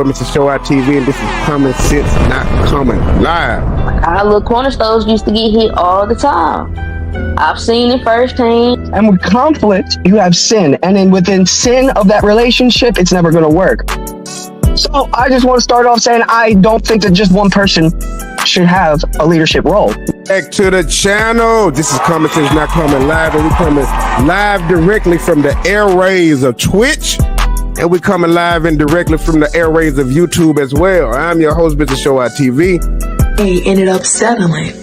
with Mr. Show Out TV, and this is Common Sense Not Coming Live. Our little corner stores used to get hit all the time. I've seen it firsthand. And with conflict, you have sin. And then within sin of that relationship, it's never going to work. So I just want to start off saying I don't think that just one person should have a leadership role. Back to the channel. This is Common Sense Not Coming Live, and we're coming live directly from the airways of Twitch. And we're coming live and directly from the airways of YouTube as well. I'm your host, Mr. Show Out TV. He ended up settling.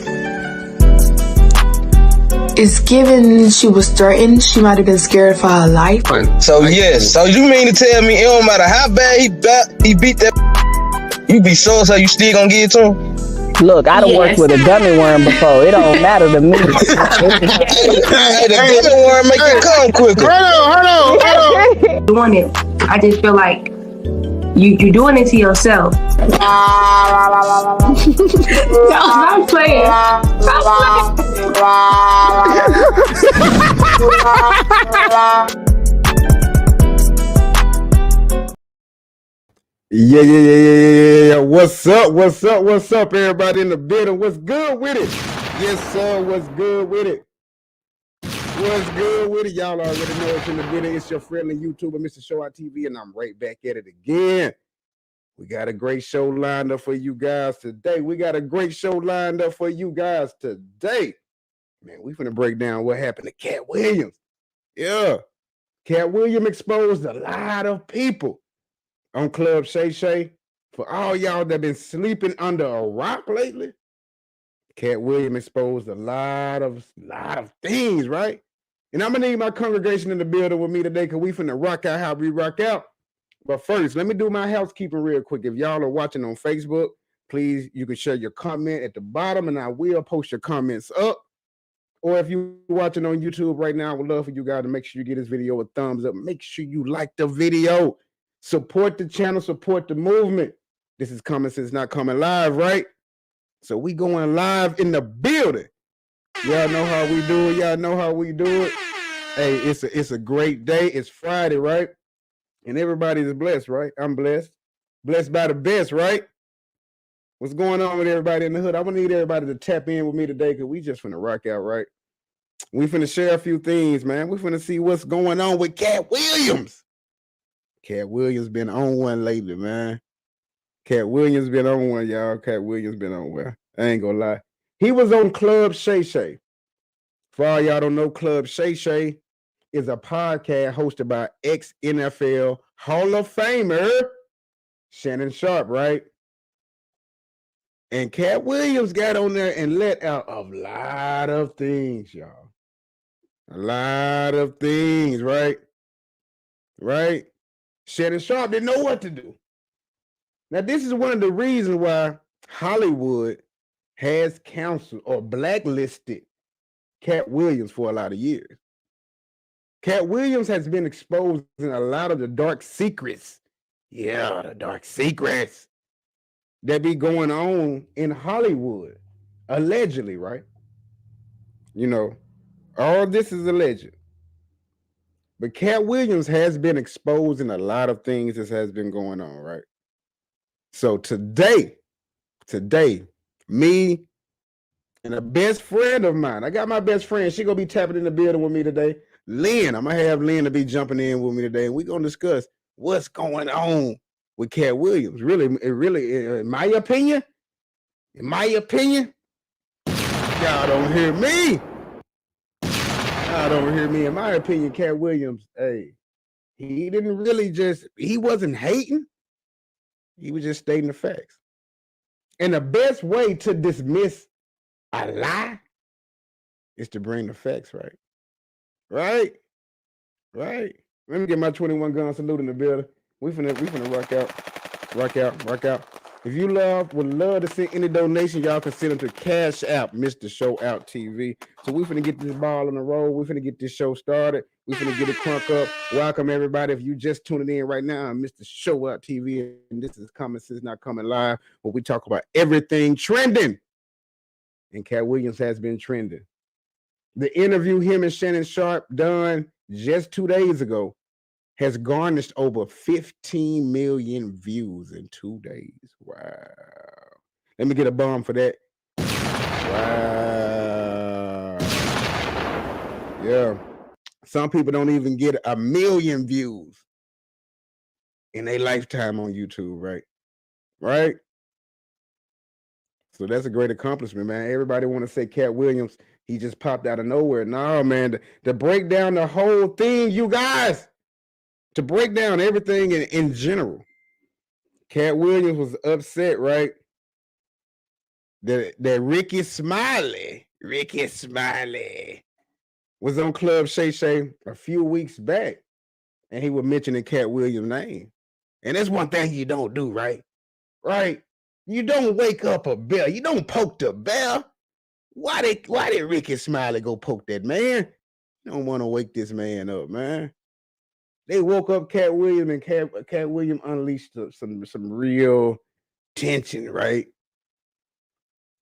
It's given she was threatened. She might have been scared for her life. So yes, so you mean to tell me it don't matter how bad he beat that, you be so you still gonna give it to him? Look, I done worked with a gummy worm before. It don't matter to me. Hey, the gummy worm make it come quicker. Hold on. Doing it, I just feel like you're doing it to yourself. No, I'm playing. Yeah. What's up, everybody in the building? What's good with it? Yes, sir. What's good with it? Y'all already know it's in the building. It's your friendly YouTuber, Mr. Show Out TV, and I'm right back at it again. We got a great show lined up for you guys today. Man, we finna break down what happened to Katt Williams. Yeah. Katt Williams exposed a lot of people on Club Shay Shay. For all y'all that been sleeping under a rock lately, Katt Williams exposed a lot of things, right? And I'm gonna need my congregation in the building with me today because we finna rock out how we rock out. But first, let me do my housekeeping real quick. If y'all are watching on Facebook, please, you can share your comment at the bottom and I will post your comments up. Or if you're watching on YouTube right now, I would love for you guys to make sure you give this video a thumbs up. Make sure you like the video. Support the channel, support the movement. This is Common Sense Not Coming Live, right? So we going live in the building. Y'all know how we do it. Hey, it's a great day. It's Friday, right? And everybody's blessed, right? I'm blessed. Blessed by the best, right? What's going on with everybody in the hood? I'm gonna need everybody to tap in with me today because we just finna rock out, right? We finna share a few things, man. We finna see what's going on with Katt Williams. Katt Williams been on one lately, man. Katt Williams been on one, y'all. Katt Williams been on one. I ain't gonna lie. He was on Club Shay Shay. For all y'all don't know, Club Shay Shay is a podcast hosted by ex-NFL Hall of Famer Shannon Sharpe, right? And Katt Williams got on there and let out a lot of things, y'all. A lot of things, right? Right? Shannon Sharpe didn't know what to do. Now, this is one of the reasons why Hollywood has canceled or blacklisted Katt Williams for a lot of years. Katt Williams has been exposed in a lot of the dark secrets. Yeah, the dark secrets that be going on in Hollywood, allegedly, right? You know, all this is alleged. But Katt Williams has been exposed in a lot of things that has been going on, right? So today, me and a best friend of mine, I got my best friend, she gonna be tapping in the building with me today. LYNN, I'm gonna have LYNN to be jumping in with me today, and we're gonna discuss what's going on with Katt Williams. Really, in my opinion, y'all don't hear me. In my opinion, Katt Williams, hey, he didn't really he wasn't hating. He was just stating the facts. And the best way to dismiss a lie is to bring the facts, right? Right. Let me get my 21 gun salute in the building. We finna rock out. If you would love to send any donation, y'all can send them to Cash App, Mr. Show Out TV. So we finna get this ball on the road. We finna get this show started. We finna get it crunk up. Welcome everybody. If you just tuning in right now, I'm Mr. Show Out TV, and this is Common Sense Not Coming Live, where we talk about everything trending. And Katt Williams has been trending. The interview him and Shannon Sharpe done just 2 days ago has garnished over 15 million views in 2 days. Wow. Let me get a bomb for that. Wow. Yeah. Some people don't even get 1 million views in their lifetime on YouTube, right? Right? So that's a great accomplishment, man. Everybody want to say Katt Williams, he just popped out of nowhere. No, man, to break down the whole thing, you guys, to break down everything in general, Katt Williams was upset, right? That Ricky Smiley was on Club Shay Shay a few weeks back, and he was mentioning Katt Williams' name. And that's one thing you don't do, right? Right? You don't wake up a bell. You don't poke the bell. Why did Ricky Smiley go poke that man? You don't want to wake this man up, man. They woke up Katt Williams, and Katt Williams unleashed some real tension, right?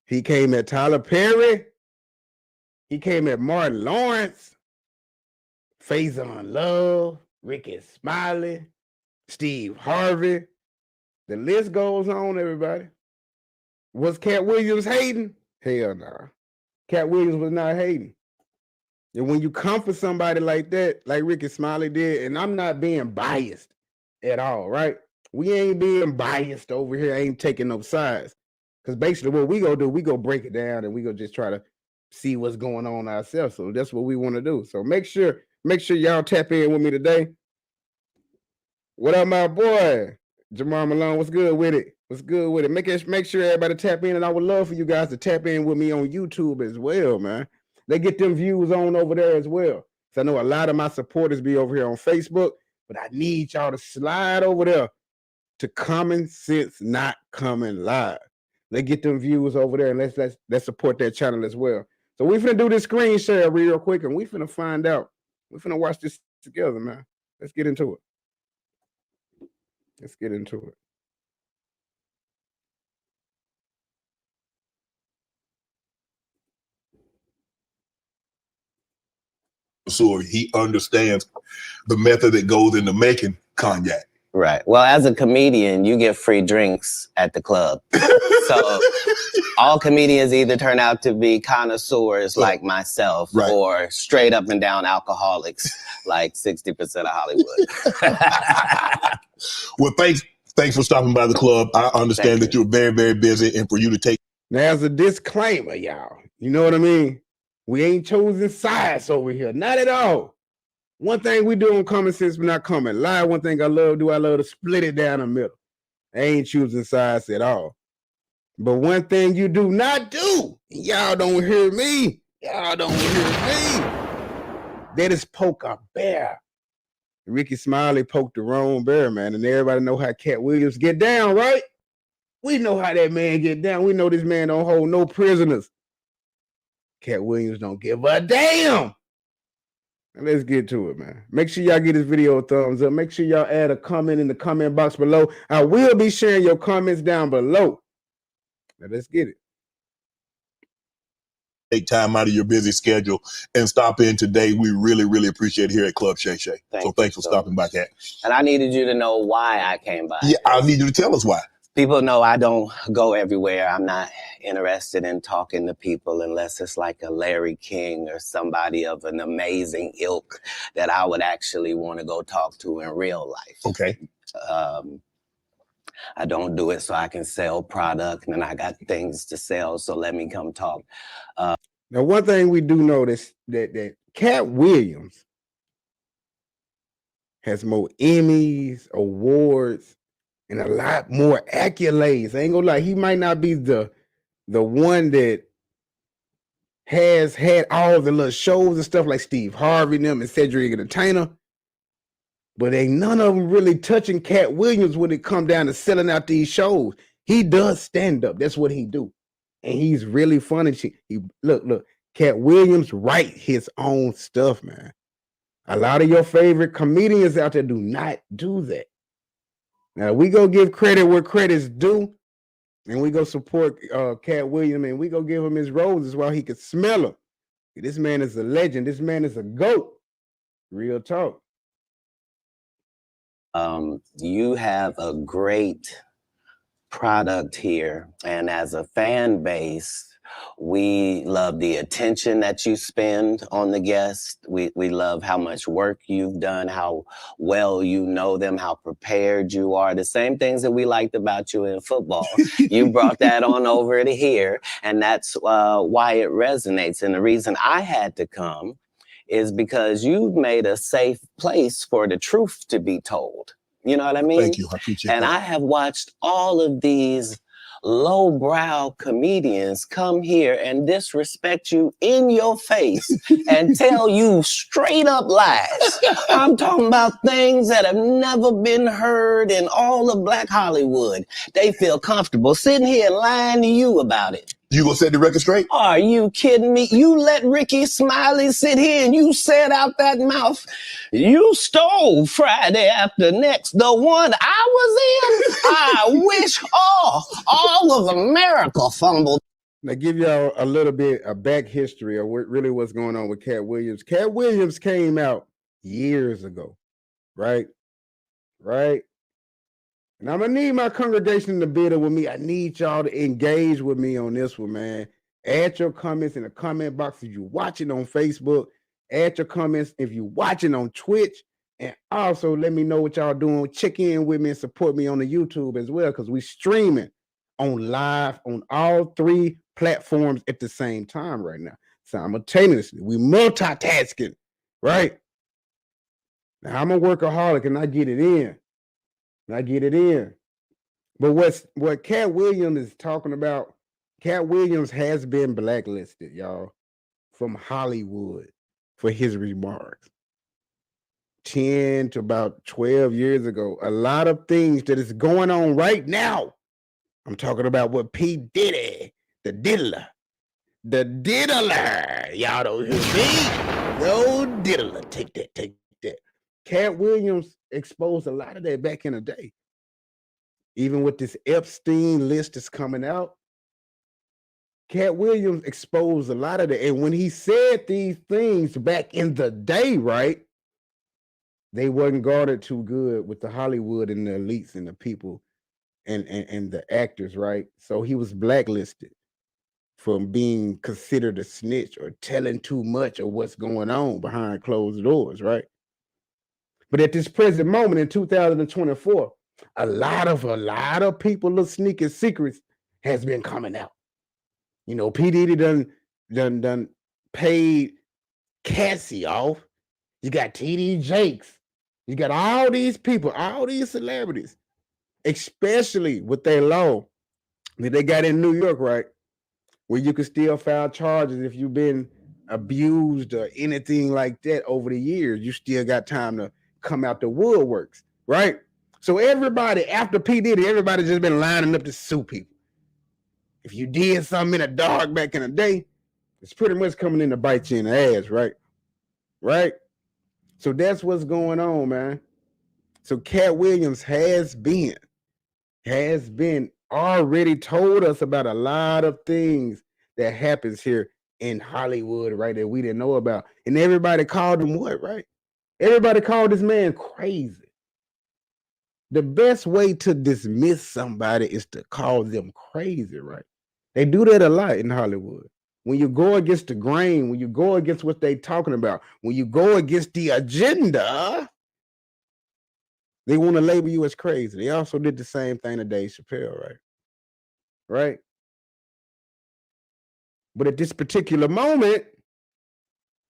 He came at Tyler Perry. He came at Martin Lawrence, Faison Love, Ricky Smiley, Steve Harvey. The list goes on, everybody. Was Katt Williams hating? Hell no. Katt Williams was not hating. And when you come for somebody like that, like Ricky Smiley did, and I'm not being biased at all, right? We ain't being biased over here, ain't taking no sides. Because basically what we go do, we go break it down and we go just try to see what's going on ourselves. So that's what we want to do. So make sure y'all tap in with me today. What up, my boy? Jamar Malone, what's good with it? What's good with it? Make sure everybody tap in, and I would love for you guys to tap in with me on YouTube as well, man. They get them views on over there as well. So I know a lot of my supporters be over here on Facebook, but I need y'all to slide over there to Common Sense Not Coming Live. They get them views over there, and let's support that channel as well. So we finna do this screen share real quick, and we finna find out. We finna watch this together, man. Let's get into it. Let's get into it. So he understands the method that goes into making cognac. Right. Well, as a comedian, you get free drinks at the club. So all comedians either turn out to be connoisseurs like myself, right, or straight up and down alcoholics like 60% of Hollywood. Well, thanks for stopping by the club. I understand that you're very, very busy, and for you to take. Now, as a disclaimer, y'all, you know what I mean? We ain't choosing sides over here. Not at all. One thing we do on Common Sense, we're not coming live. One thing I love to split it down the middle. I ain't choosing sides at all. But one thing you do not do, y'all don't hear me. Y'all don't hear me. That is poke a bear. Ricky Smiley poked the wrong bear, man. And everybody know how Katt Williams get down, right? We know how that man get down. We know this man don't hold no prisoners. Katt Williams don't give a damn. And let's get to it, man. Make sure y'all give this video a thumbs up. Make sure y'all add a comment in the comment box below. I will be sharing your comments down below. Now let's get it. Take time out of your busy schedule and stop in today. We really, really appreciate it here at Club Shay Shay. So thanks for stopping by, Katt. And I needed you to know why I came by. Yeah, I need you to tell us why. People know I don't go everywhere. I'm not interested in talking to people unless it's like a Larry King or somebody of an amazing ilk that I would actually want to go talk to in real life. Okay. I don't do it so I can sell product, and I got things to sell, so let me come talk. Now, one thing we do notice that Katt Williams has more Emmys, awards, and a lot more accolades. I ain't gonna lie, he might not be the one that has had all the little shows and stuff like Steve Harvey and them and Cedric Entertainer, but ain't none of them really touching Katt Williams when it come down to selling out these shows. He does stand up. That's what he do. And he's really funny. Look, Katt Williams write his own stuff, man. A lot of your favorite comedians out there do not do that. Now, we go give credit where credit's due, and we go support Katt Williams, and we go give him his roses while he can smell them. This man is a legend. This man is a GOAT. Real talk. You have a great product here, and as a fan base, we love the attention that you spend on the guests. We love how much work you've done, how well you know them, how prepared you are. The same things that we liked about you in football. You brought that on over to here, and that's why it resonates. And the reason I had to come is because you've made a safe place for the truth to be told. You know what I mean? Thank you. I appreciate that. And I have watched all of these lowbrow comedians come here and disrespect you in your face and tell you straight up lies. I'm talking about things that have never been heard in all of Black Hollywood. They feel comfortable sitting here and lying to you about it. You gonna set the record straight? Are you kidding me? You let Ricky Smiley sit here and you said out that mouth, you stole Friday After Next, the one I was in. I wish all of America fumbled. Now, give y'all a little bit of back history of what really what's going on with Katt Williams. Katt Williams came out years ago, right? Right? And I'm going to need my congregation to bid with me. I need y'all to engage with me on this one, man. Add your comments in the comment box if you're watching on Facebook. Add your comments if you're watching on Twitch. And also let me know what y'all doing. Check in with me and support me on the YouTube as well, because we streaming on live on all 3 platforms at the same time right now. Simultaneously. We multitasking, right? Now, I'm a workaholic and I get it in. But what Katt Williams is talking about, Katt Williams has been blacklisted, y'all, from Hollywood for his remarks. 10 to about 12 years ago. A lot of things that is going on right now. I'm talking about what P. Diddy, the diddler. Y'all don't hear me? No diddler. Take that. Katt Williams exposed a lot of that back in the day. Even with this Epstein list that's coming out, Katt Williams exposed a lot of that. And when he said these things back in the day, right, they wasn't guarded too good with the Hollywood and the elites and the people and the actors, right? So he was blacklisted from being considered a snitch or telling too much of what's going on behind closed doors, right? But at this present moment in 2024, a lot of people little sneaking secrets has been coming out. You know, P. Diddy done paid Cassie off. You got TD Jakes. You got all these people, all these celebrities, especially with their law that they got in New York, right? Where you can still file charges if you've been abused or anything like that over the years. You still got time to come out the woodworks, right? So everybody, after P. Diddy, everybody just been lining up to sue people. If you did something in the dark back in the day, it's pretty much coming in to bite you in the ass, right? Right? So that's what's going on, man. So Katt Williams has been already told us about a lot of things that happens here in Hollywood, right, that we didn't know about. And everybody called him what, right? Everybody called this man crazy. The best way to dismiss somebody is to call them crazy, right? They do that a lot in Hollywood. When you go against the grain, when you go against what they talking about, when you go against the agenda, they want to label you as crazy. They also did the same thing to Dave Chappelle, right? Right? But at this particular moment,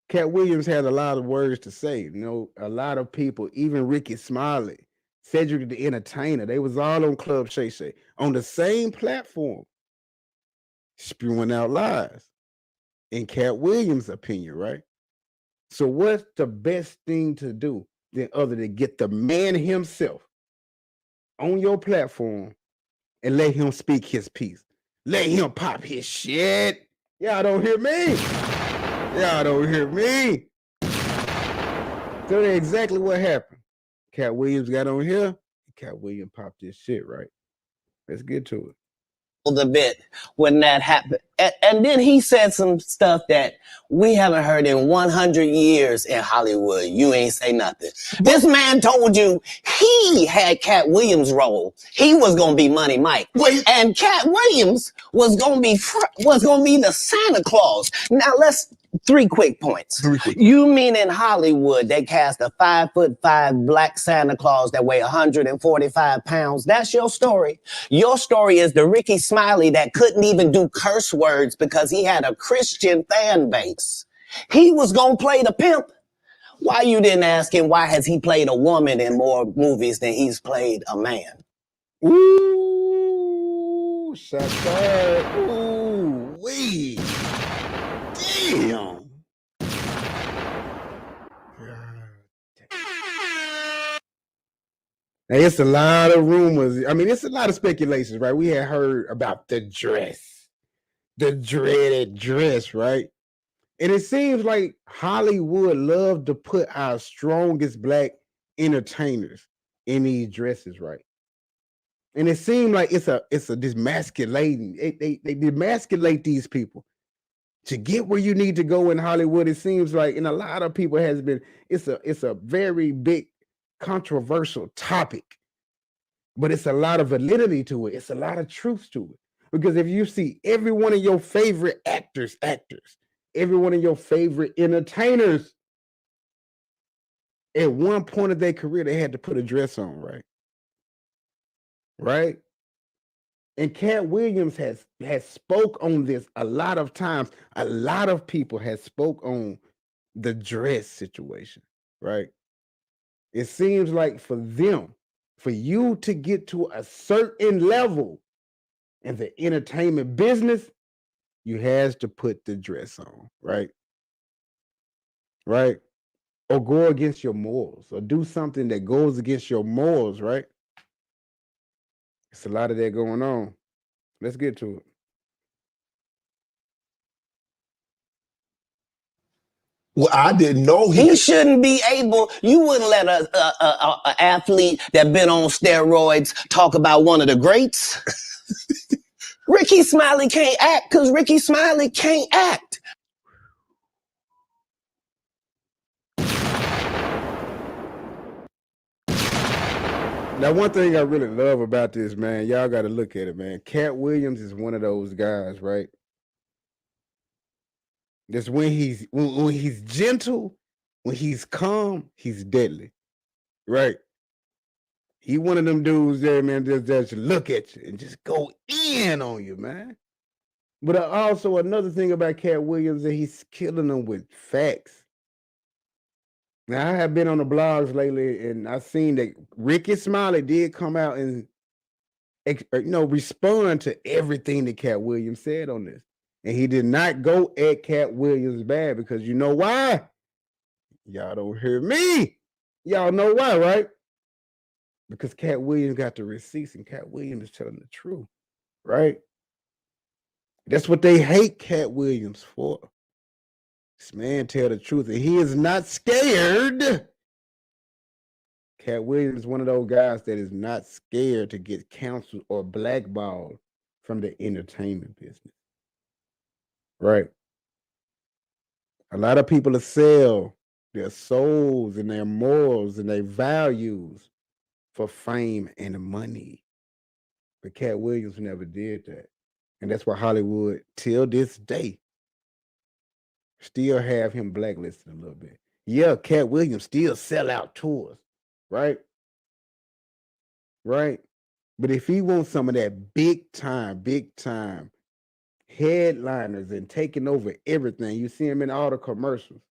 Katt Williams has a lot of words to say. You know, a lot of people, even Ricky Smiley, Cedric the Entertainer, they was all on Club Shay Shay on the same platform, spewing out lies, in Katt Williams' opinion, right? So what's the best thing to do than other than get the man himself on your platform and let him speak his piece? Let him pop his shit. Y'all don't hear me. Y'all don't hear me. So that's exactly what happened. Katt Williams got on here. Katt Williams popped his shit, right? Let's get to it. the bit when that happened. And then he said some stuff that we haven't heard in 100 years in Hollywood. You ain't say nothing. This man told you he had Katt Williams' role. He was going to be Money Mike. And Katt Williams was going to be the Santa Claus. Now let's 3 quick points. You mean in Hollywood they cast a 5'5" black Santa Claus that weigh 145 pounds? That's your story. Your story is the Ricky Smiley that couldn't even do curse words because he had a Christian fan base. He was gonna play the pimp. Why you didn't ask him why has he played a woman in more movies than he's played a man? Ooh, shot fired. Ooh, wee. Damn. Now, it's a lot of rumors. I mean, it's a lot of speculations, right? We had heard about the dress, the dreaded dress, right? And it seems like Hollywood loved to put our strongest black entertainers in these dresses, right? And it seemed like it's a demasculating. They demasculate these people to get where you need to go in Hollywood. It seems like, and a lot of people has been, it's a very big controversial topic, but it's a lot of validity to it. It's a lot of truth to it. Because if you see every one of your favorite actors, every one of your favorite entertainers, at one point of their career, they had to put a dress on, right? Right? And Katt Williams has spoke on this a lot of times. A lot of people have spoke on the dress situation, right? It seems like for you to get to a certain level in the entertainment business, you has to put the dress on, right? Right? Or go against your morals, or do something that goes against your morals, right? It's a lot of that going on. Let's get to it. Well, I didn't know he shouldn't be able. You wouldn't let a athlete that been on steroids talk about one of the greats. Ricky Smiley can't act because Ricky Smiley can't act. Now, one thing I really love about this, man, y'all got to look at it, man. Katt Williams is one of those guys, right? That's when he's gentle, when he's calm, he's deadly, right? He one of them dudes there, man, just look at you and just go in on you, man. But also another thing about Katt Williams that he's killing them with facts. Now, I have been on the blogs lately, and I've seen that Ricky Smiley did come out and respond to everything that Katt Williams said on this. And he did not go at Katt Williams bad, because you know why? Y'all don't hear me. Y'all know why, right? Because Katt Williams got the receipts, and Katt Williams is telling the truth, right? That's what they hate Katt Williams for. This man tell the truth, and he is not scared. Katt Williams is one of those guys that is not scared to get counseled or blackballed from the entertainment business. Right? A lot of people sell their souls and their morals and their values for fame and money. But Katt Williams never did that. And that's why Hollywood, till this day, still have him blacklisted a little bit. Yeah, Katt Williams still sell out tours, right? Right? But if he wants some of that big time headliners and taking over everything, you see him in all the commercials,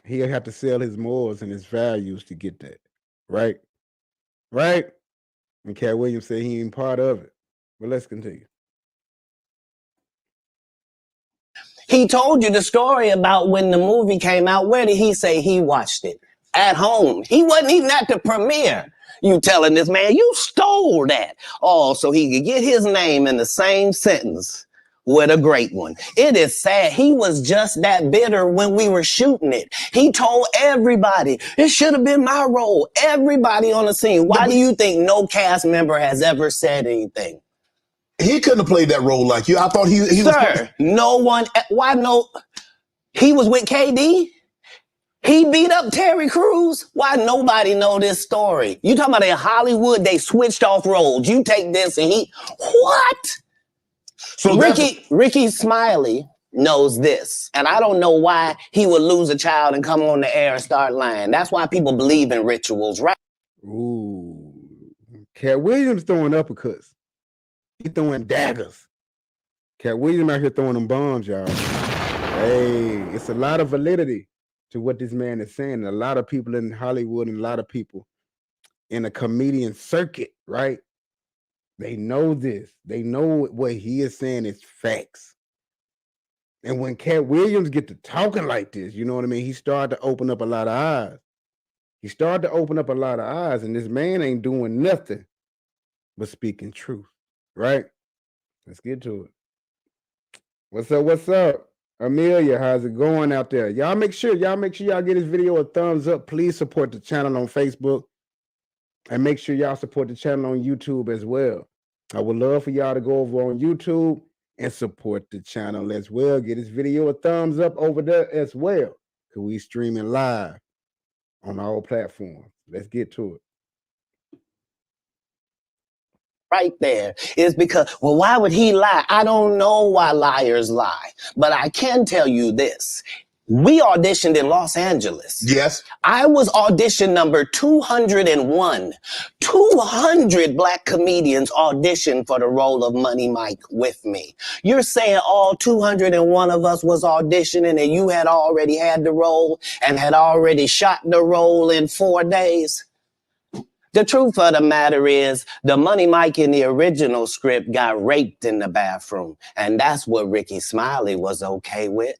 he'll have to sell his morals and his values to get that, right? Right? And Katt Williams said he ain't part of it. But let's continue. He told you the story about when the movie came out. Where did he say he watched it? At home. He wasn't even at the premiere. You telling this man, you stole that. Oh, so he could get his name in the same sentence with a great one. It is sad. He was just that bitter when we were shooting it. He told everybody, it should have been my role. Everybody on the scene. Why do you think no cast member has ever said anything? He couldn't have played that role like you. I thought he was. Sir, no one. Why no? He was with KD. He beat up Terry Crews. Why nobody know this story? You talking about in Hollywood? They switched off roles. You take this and he what? So Ricky Smiley knows this, and I don't know why he would lose a child and come on the air and start lying. That's why people believe in rituals, right? Ooh, Katt Williams throwing uppercuts. He throwing daggers. Katt Williams out here throwing them bombs, y'all. Hey, it's a lot of validity to what this man is saying. A lot of people in Hollywood and a lot of people in a comedian circuit, right? They know this. They know what he is saying is facts. And when Katt Williams get to talking like this, you know what I mean? He started to open up a lot of eyes. He started to open up a lot of eyes, and this man ain't doing nothing but speaking truth, right? Let's get to it. What's up? What's up? Amelia, how's it going out there? Y'all make sure y'all get this video a thumbs up. Please support the channel on Facebook. And make sure y'all support the channel on YouTube as well. I would love for y'all to go over on YouTube and support the channel as well. Get this video a thumbs up over there as well. Because we streaming live on all platforms. Let's get to it. Right there is because, well, why would he lie? I don't know why liars lie, but I can tell you this. We auditioned in Los Angeles. Yes. I was audition number 201. 200 black comedians auditioned for the role of Money Mike with me. You're saying all 201 of us was auditioning and you had already had the role and had already shot the role in 4 days? The truth of the matter is, the Money Mike in the original script got raped in the bathroom, and that's what Ricky Smiley was okay with.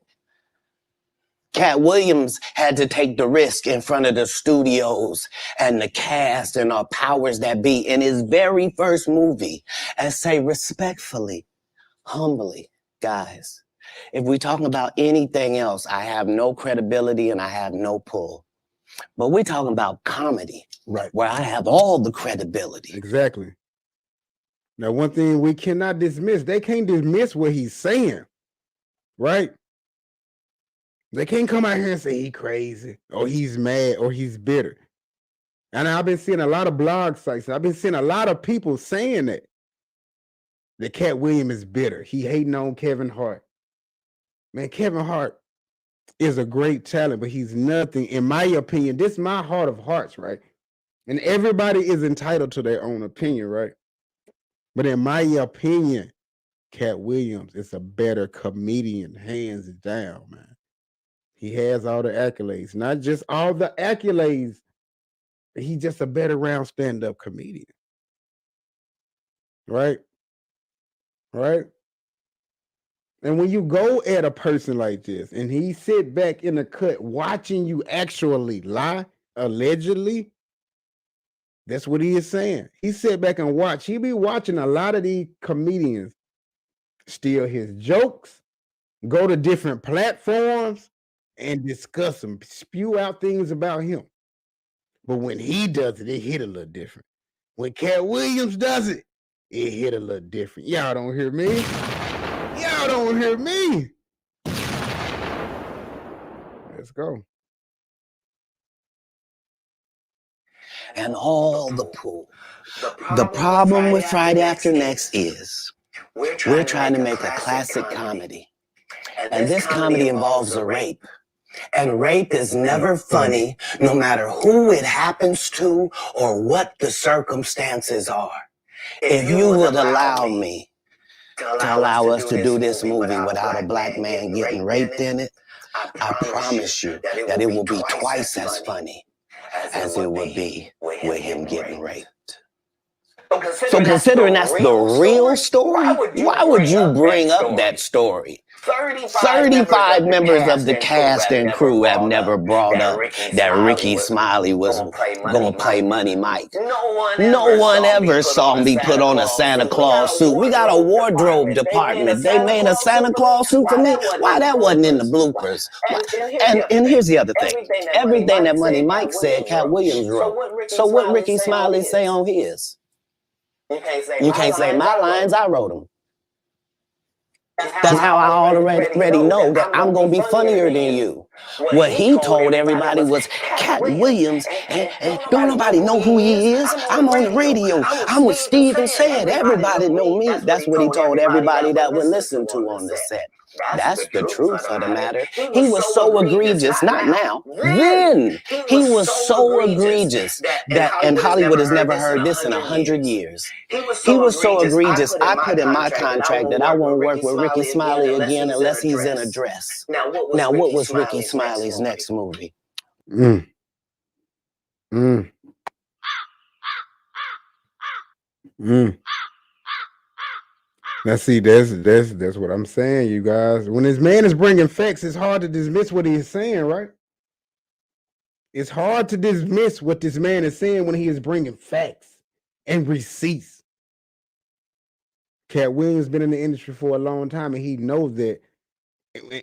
Katt Williams had to take the risk in front of the studios and the cast and our powers that be in his very first movie and say respectfully, humbly, guys, if we're talking about anything else, I have no credibility and I have no pull. But we're talking about comedy, right? Where I have all the credibility. Exactly. Now, one thing we cannot dismiss, they can't dismiss what he's saying, right? They can't come out here and say he's crazy or he's mad or he's bitter. And I've been seeing a lot of blog sites. I've been seeing a lot of people saying that Katt Williams is bitter. He hating on Kevin Hart. Man, Kevin Hart is a great talent, but he's nothing, in my opinion. This is my heart of hearts, right? And everybody is entitled to their own opinion, right? But in my opinion, Katt Williams is a better comedian, hands down, man. He has all the accolades, not just all the accolades. He's just a better round stand-up comedian. Right? Right? And when you go at a person like this and he sit back in the cut watching you actually lie, allegedly, that's what he is saying. He sit back and watch. He be watching a lot of these comedians steal his jokes, go to different platforms, and discuss them, spew out things about him. But when he does it, it hit a little different. When Katt Williams does it, it hit a little different. Y'all don't hear me? Y'all don't hear me? Let's go. And all the pull. The problem with Friday After Next is we're trying to make a classic comedy. And this comedy involves a rape. And rape is never funny, no matter who it happens to or what the circumstances are. If you would allow me to allow us to do this movie without a black man getting raped in it, I promise you that it will be twice as funny as it would be with him getting raped. So considering that's the real story, why would you bring up that story? 35 members of the cast and crew have never brought up that Ricky Smiley was going to play Money Mike. No one ever saw me put on a Santa Claus suit. We got a wardrobe department. They made a Santa Claus suit for me. Why that wasn't in the bloopers? And here's the other thing. Everything that Money Mike said, Katt Williams wrote. So what Ricky Smiley say on his? You can't say my lines, I wrote them. That's how I already know that I'm going to be funnier than you. What he told everybody was Katt Williams, and don't nobody know who he is. I'm on the radio. I'm with Steven Said. Everybody know me. That's what he told everybody that would listen to on the set. That's the truth of the matter. He was so egregious, not now, then he was so egregious that, and Hollywood has never heard this in 100 years. He was so egregious, I put in my contract that I won't work with Ricky Smiley again unless he's in a dress. Now, what was Ricky Smiley's next movie? Now see, that's what I'm saying, you guys. When this man is bringing facts, it's hard to dismiss what he is saying, right? It's hard to dismiss what this man is saying when he is bringing facts and receipts. Katt Williams been in the industry for a long time, and he knows that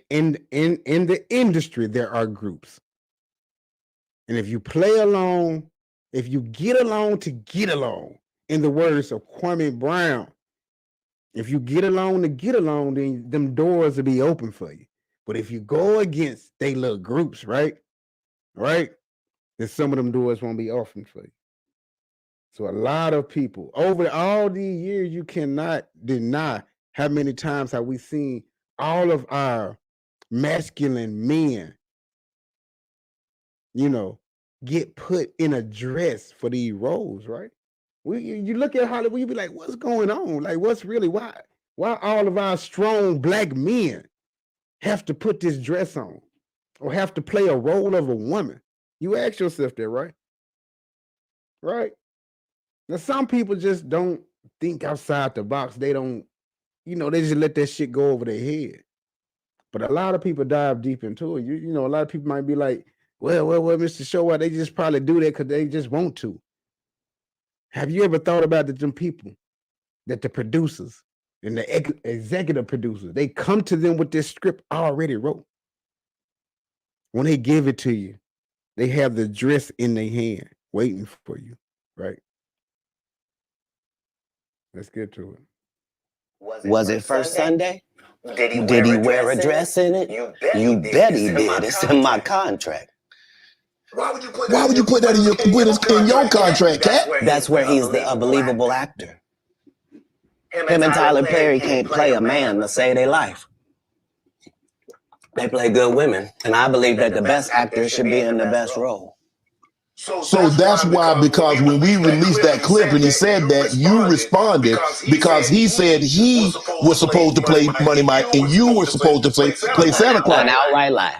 in the industry there are groups, and if you play along, if you get along to get along, in the words of Kwame Brown. If you get along to get along, then them doors will be open for you. But if you go against they little groups, right? Then some of them doors won't be open for you. So a lot of people, over all these years, you cannot deny how many times have we seen all of our masculine men, get put in a dress for these roles, right? You look at Hollywood, you be like, what's going on? Like, what's really, why all of our strong black men have to put this dress on or have to play a role of a woman? You ask yourself that, right? Right? Now, some people just don't think outside the box. They don't, they just let that shit go over their head. But a lot of people dive deep into it. A lot of people might be like, well, Mr. Showat, they just probably do that because they just want to. Have you ever thought about them people, that the producers and the executive producers, they come to them with this script already wrote? When they give it to you, they have the dress in their hand waiting for you, right? Let's get to it. Was it First Sunday? Did he wear a dress in it? You bet he did. It's in my contract. Why would you put that in your contract, Katt? That's where he's the unbelievable actor. Him and Tyler Perry can't play a man to save their life. They play good women, and I believe that the best actor should be in the best role. So that's why, because when we released that clip and he said that, you responded because he said he was supposed to play Money Mike and you were supposed to play Santa Claus. An outright lie.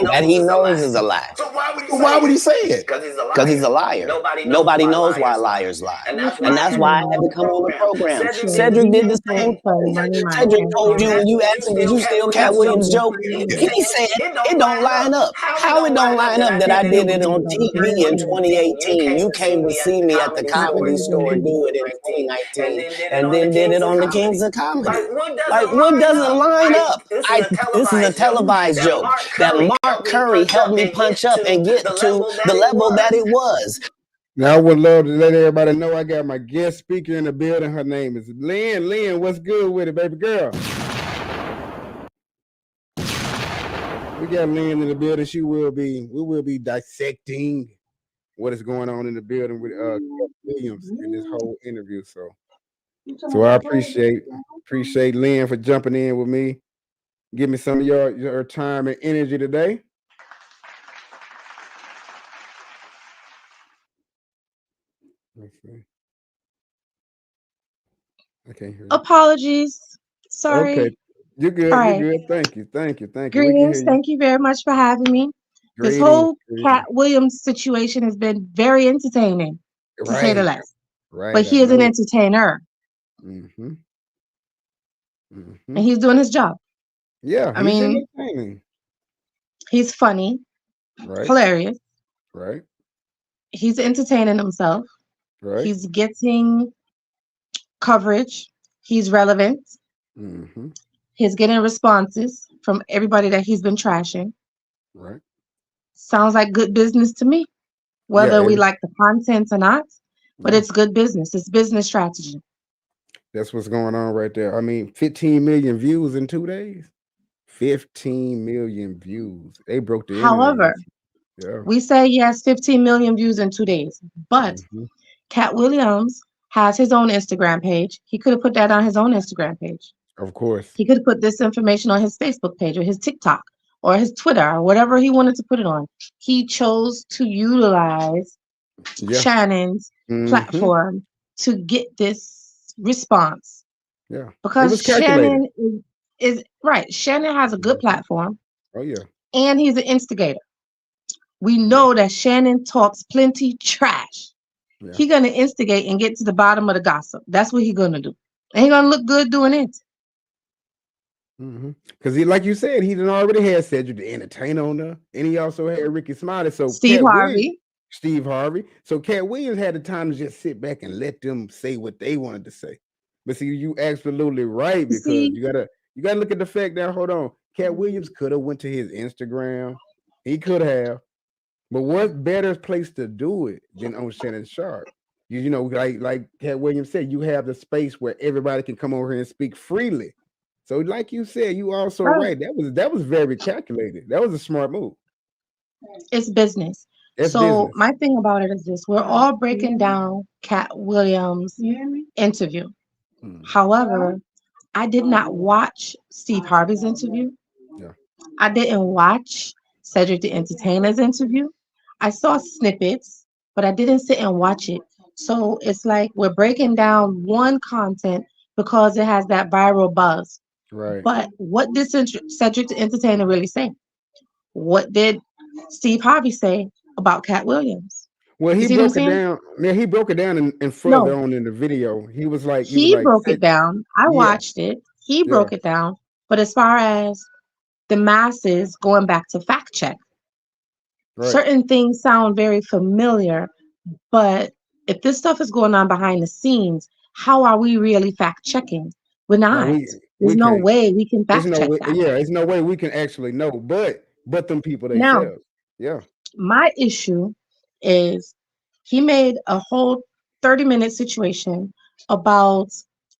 That he knows is a lie. So why would he say it? Because he's a liar. Nobody knows why liars lie. And that's why I had to come on the program. Cedric did the same thing. Cedric told you when you asked him, did you steal Katt Williams' joke? He said, it don't line up. How it don't line up that I did it on TV in 2018? You came to see me at the Comedy Store do it in 2019 and then did it on the Kings of Comedy. Like, what doesn't line up? This is a televised joke that Mark Curry helped me punch up and get to the level that it was. Now, I would love to let everybody know I got my guest speaker in the building. Her name is LYNN. LYNN, what's good with it, baby girl? We got LYNN in the building. We will be dissecting what is going on in the building with Katt Williams in this whole interview. So I appreciate LYNN for jumping in with me. Give me some of your time and energy today. Let's see. I can't hear you. Apologies. Sorry. Okay. You're good. All You're right. good. Thank you. Greetings. Thank you very much for having me. This whole Katt Williams situation has been very entertaining, to say the least. Right. But he is an entertainer. Mm-hmm. And he's doing his job. Yeah. I mean, he's funny, hilarious. Right. He's entertaining himself. Right. He's getting coverage. He's relevant. Mm-hmm. He's getting responses from everybody that he's been trashing. Right. Sounds like good business to me. Whether we like the content or not, but it's good business. It's business strategy. That's what's going on right there. I mean, 15 million views in 2 days. 15 million views. They broke the internet. However, Yeah. we say he has 15 million views in 2 days, but Katt Williams has his own Instagram page. He could have put that on his own Instagram page. Of course. He could have put this information on his Facebook page or his TikTok or his Twitter or whatever he wanted to put it on. He chose to utilize Shannon's platform to get this response. Yeah. Because Shannon is right. Shannon has a good platform. Oh, yeah. And he's an instigator. We know that Shannon talks plenty trash. Yeah. He's going to instigate and get to the bottom of the gossip. That's what he's going to do. And he's going to look good doing it. Because he, like you said, he done already had Cedric the Entertainer on there. And he also had Ricky Smiley. So Steve Harvey. So Katt Williams had the time to just sit back and let them say what they wanted to say. But see, you absolutely right, because you gotta look at the fact that, hold on, Katt Williams could have went to his Instagram. He could have. But what better place to do it than on Shannon Sharpe? You know, like Katt Williams said, you have the space where everybody can come over here and speak freely. So, like you said, you also right. That was very calculated. That was a smart move. It's business. My thing about it is this: we're all breaking down Katt Williams' interview. However, I did not watch Steve Harvey's interview. Yeah. I didn't watch Cedric the Entertainer's interview. I saw snippets, but I didn't sit and watch it. So it's like we're breaking down one content because it has that viral buzz. Right. But what did Cedric the Entertainer really say? What did Steve Harvey say about Katt Williams? Well, he broke it down. Yeah, he broke it down and further on in the video. He was like, he broke it down. I watched it. He broke it down. But as far as the masses going back to fact check, certain things sound very familiar. But if this stuff is going on behind the scenes, how are we really fact checking? We're not. There's no way we can fact check that. Yeah, there's no way we can actually know. But them people themselves. Yeah. My issue is he made a whole 30-minute situation about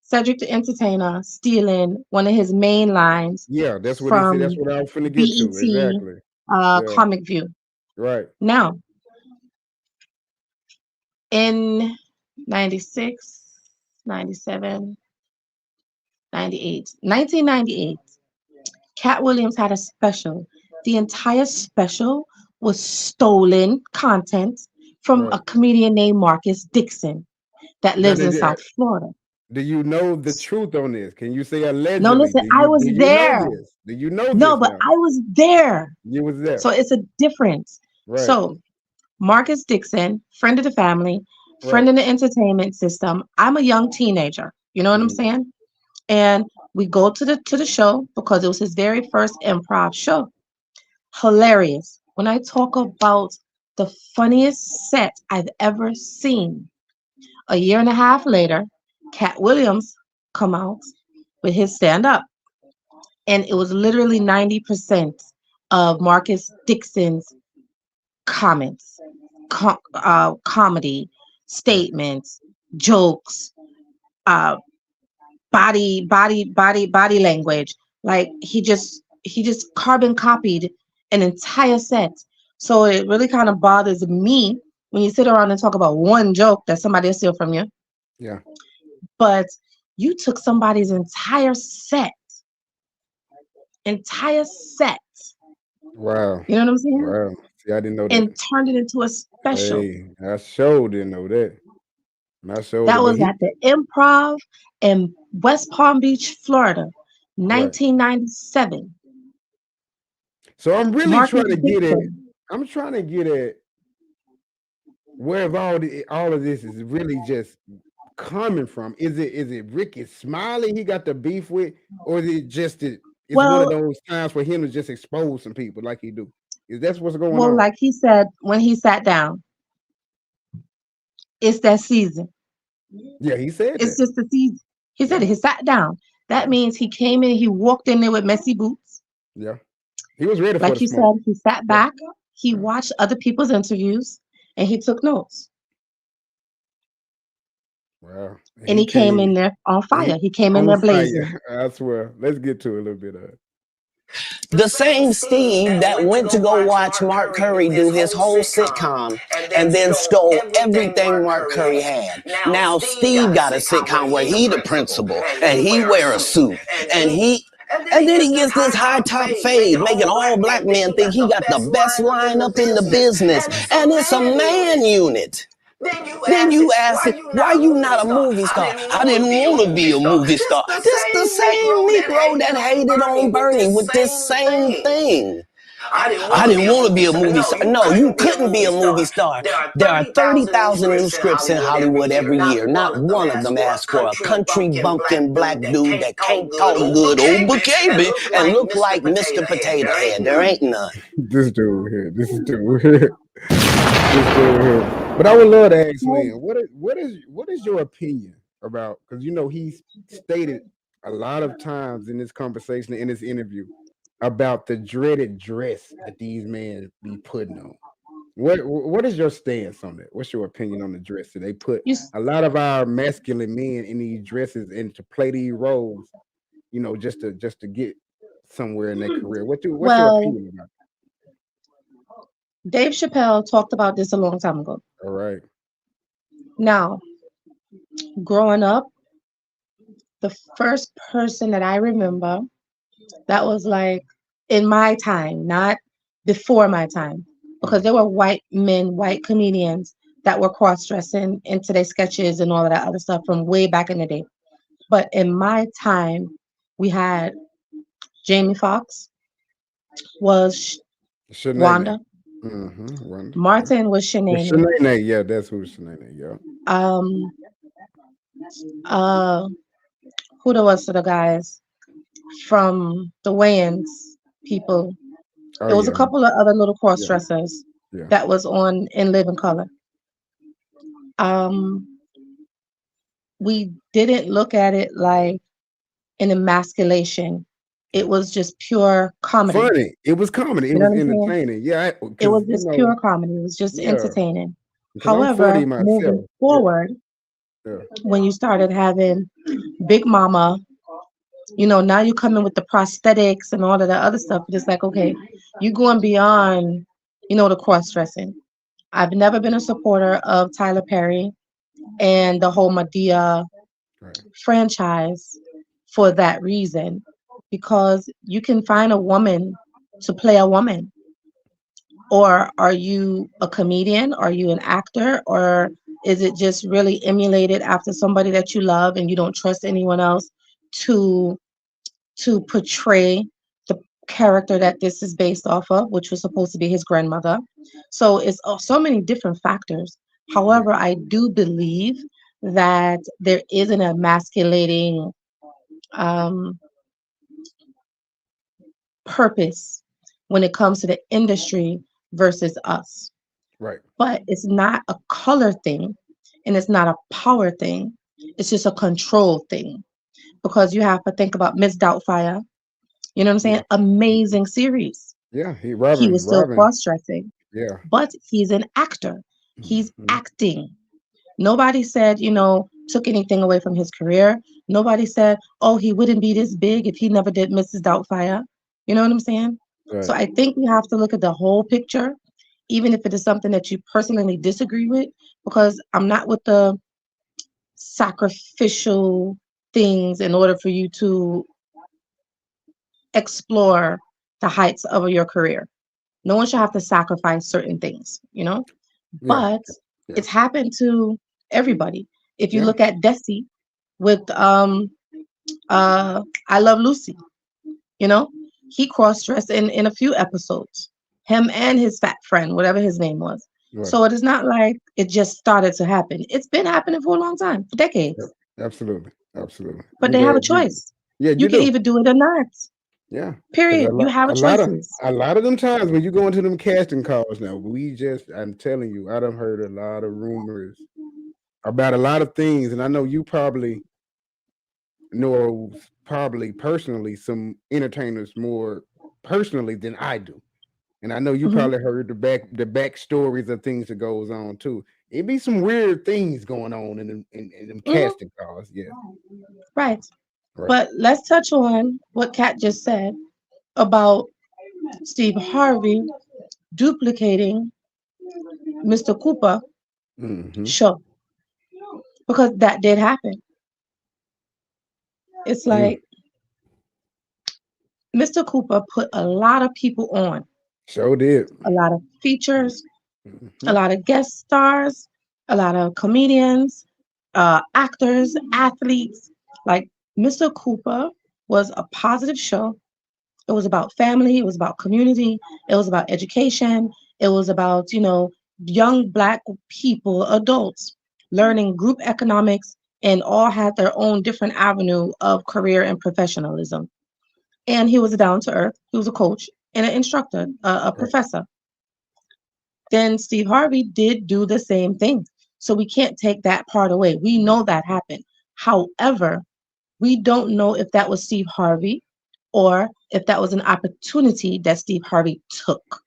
Cedric the Entertainer stealing one of his main lines. Yeah, that's what he said. That's what I was finna get to. Exactly. Comic View. Right. Now, in 96, 97, 98, 1998, Katt Williams had a special. The entire special was stolen content from a comedian named Marcus Dixon that lives in South Florida. Do you know the truth on this? Can you say allegedly? No, listen, I was there. Do you know this? No, but I was there. You was there. So it's a difference. Right. So Marcus Dixon, friend of the family, friend in the entertainment system. I'm a young teenager. You know what I'm saying? And we go to the show because it was his very first improv show. Hilarious. When I talk about the funniest set I've ever seen, a year and a half later, Katt Williams come out with his stand-up. And it was literally 90% of Marcus Dixon's comments, comedy, statements, jokes, body language. Like he just carbon copied an entire set. So it really kind of bothers me when you sit around and talk about one joke that somebody will steal from you. Yeah. But you took somebody's entire set. Wow. You know what I'm saying? Wow. See, I didn't know that. And turned it into a special. Hey, I sure didn't know that. That was at the Improv in West Palm Beach, Florida, 1997. So I'm really trying to get at. I'm trying to get at where all of this is really just coming from. Is it Ricky Smiley he got the beef with, or is it just one of those times for him to just expose some people like he do? Is that what's going on? Well, like he said when he sat down, it's that season. Yeah, he said it's just the season. He said he sat down. That means he came in, he walked in there with messy boots. Yeah. He was ready for like you said, he sat back, he watched other people's interviews, and he took notes. Wow. And he came in there on fire. He came in there blazing. I swear. Let's get to a little bit of it. The same Steve that went to go watch Mark Curry do his whole sitcom and then stole everything Mark Curry had. Now Steve got a sitcom where he the principal and he wear a suit and then he gets this high top fade, making all black men think he got the best lineup in the business, and it's a man unit. Then you ask it, why you not a movie star? I didn't want to be a movie star. This the same Negro that hated on Bernie with this same thing. I didn't want to be a movie star. No, you couldn't be a movie star. There are 30,000 new scripts in Hollywood every year. Not one of them asks for a country bumpkin black dude that can't talk good old Buchanan and look like Mr. Potato Head. There ain't none. This dude here. But I would love to ask Lynn, what is your opinion about, because he's stated a lot of times in this conversation, in this interview, about the dreaded dress that these men be putting on. What is your stance on that? What's your opinion on the dress that they put a lot of our masculine men in these dresses and to play these roles, just to get somewhere in their career? What's your opinion about it? Dave Chappelle talked about this a long time ago. All right. Now, growing up, the first person that I remember that was like in my time, not before my time, because there were white men, white comedians that were cross-dressing into their sketches and all of that other stuff from way back in the day. But in my time, we had Jamie Foxx was Wanda. Mm-hmm. Wanda. Martin was Shanae. Shanae, yeah, that's who Shanae, yeah. Who the was the guys from the Wayans people? There was a couple of other little cross dressers that was on In Living Color. We didn't look at it like an emasculation. It was just pure comedy. Funny. It was comedy. It was entertaining. Yeah. It was just pure comedy. It was just entertaining. However, moving forward, when you started having Big Mama, now you come in with the prosthetics and all of the other stuff. It's like, okay, you're going beyond, the cross-dressing. I've never been a supporter of Tyler Perry and the whole Madea franchise for that reason, because you can find a woman to play a woman. Or are you a comedian? Are you an actor? Or is it just really emulated after somebody that you love and you don't trust anyone else to portray the character that this is based off of, which was supposed to be his grandmother? So it's so many different factors. However, I do believe that there is an emasculating purpose when it comes to the industry versus us. Right. But it's not a color thing and it's not a power thing. It's just a control thing. Because you have to think about Miss Doubtfire. You know what I'm saying? Amazing series. Yeah, he was still cross-dressing. Yeah. But he's an actor. He's acting. Nobody said, took anything away from his career. Nobody said, oh, he wouldn't be this big if he never did Mrs. Doubtfire. You know what I'm saying? Right. So I think we have to look at the whole picture, even if it is something that you personally disagree with, because I'm not with the sacrificial things in order for you to explore the heights of your career. No one should have to sacrifice certain things, but it's happened to everybody. If you look at Desi with I Love Lucy, he cross-dressed in a few episodes, him and his fat friend, whatever his name was. Right. So it is not like it just started to happen. It's been happening for a long time, for decades. Absolutely. But they have a choice. You can either do it or not. Yeah. Period. You have a choice. A lot of them times when you go into them casting calls now, I'm telling you, I done heard a lot of rumors about a lot of things. And I know you probably know personally some entertainers more personally than I do. And I know you probably heard the back stories of things that goes on too. it be some weird things going on in them casting calls. Yeah. Right. But let's touch on what Katt just said about Steve Harvey duplicating Mr. Cooper show, because that did happen. It's like Mr. Cooper put a lot of people on. Sure did. A lot of features, a lot of guest stars, a lot of comedians, actors, athletes. Like Mr. Cooper was a positive show. It was about family. It was about community. It was about education. It was about, young Black people, adults, learning group economics, and all had their own different avenue of career and professionalism. And he was down to earth. He was a coach and an instructor, a professor. Then Steve Harvey did do the same thing. So we can't take that part away. We know that happened. However, we don't know if that was Steve Harvey or if that was an opportunity that Steve Harvey took.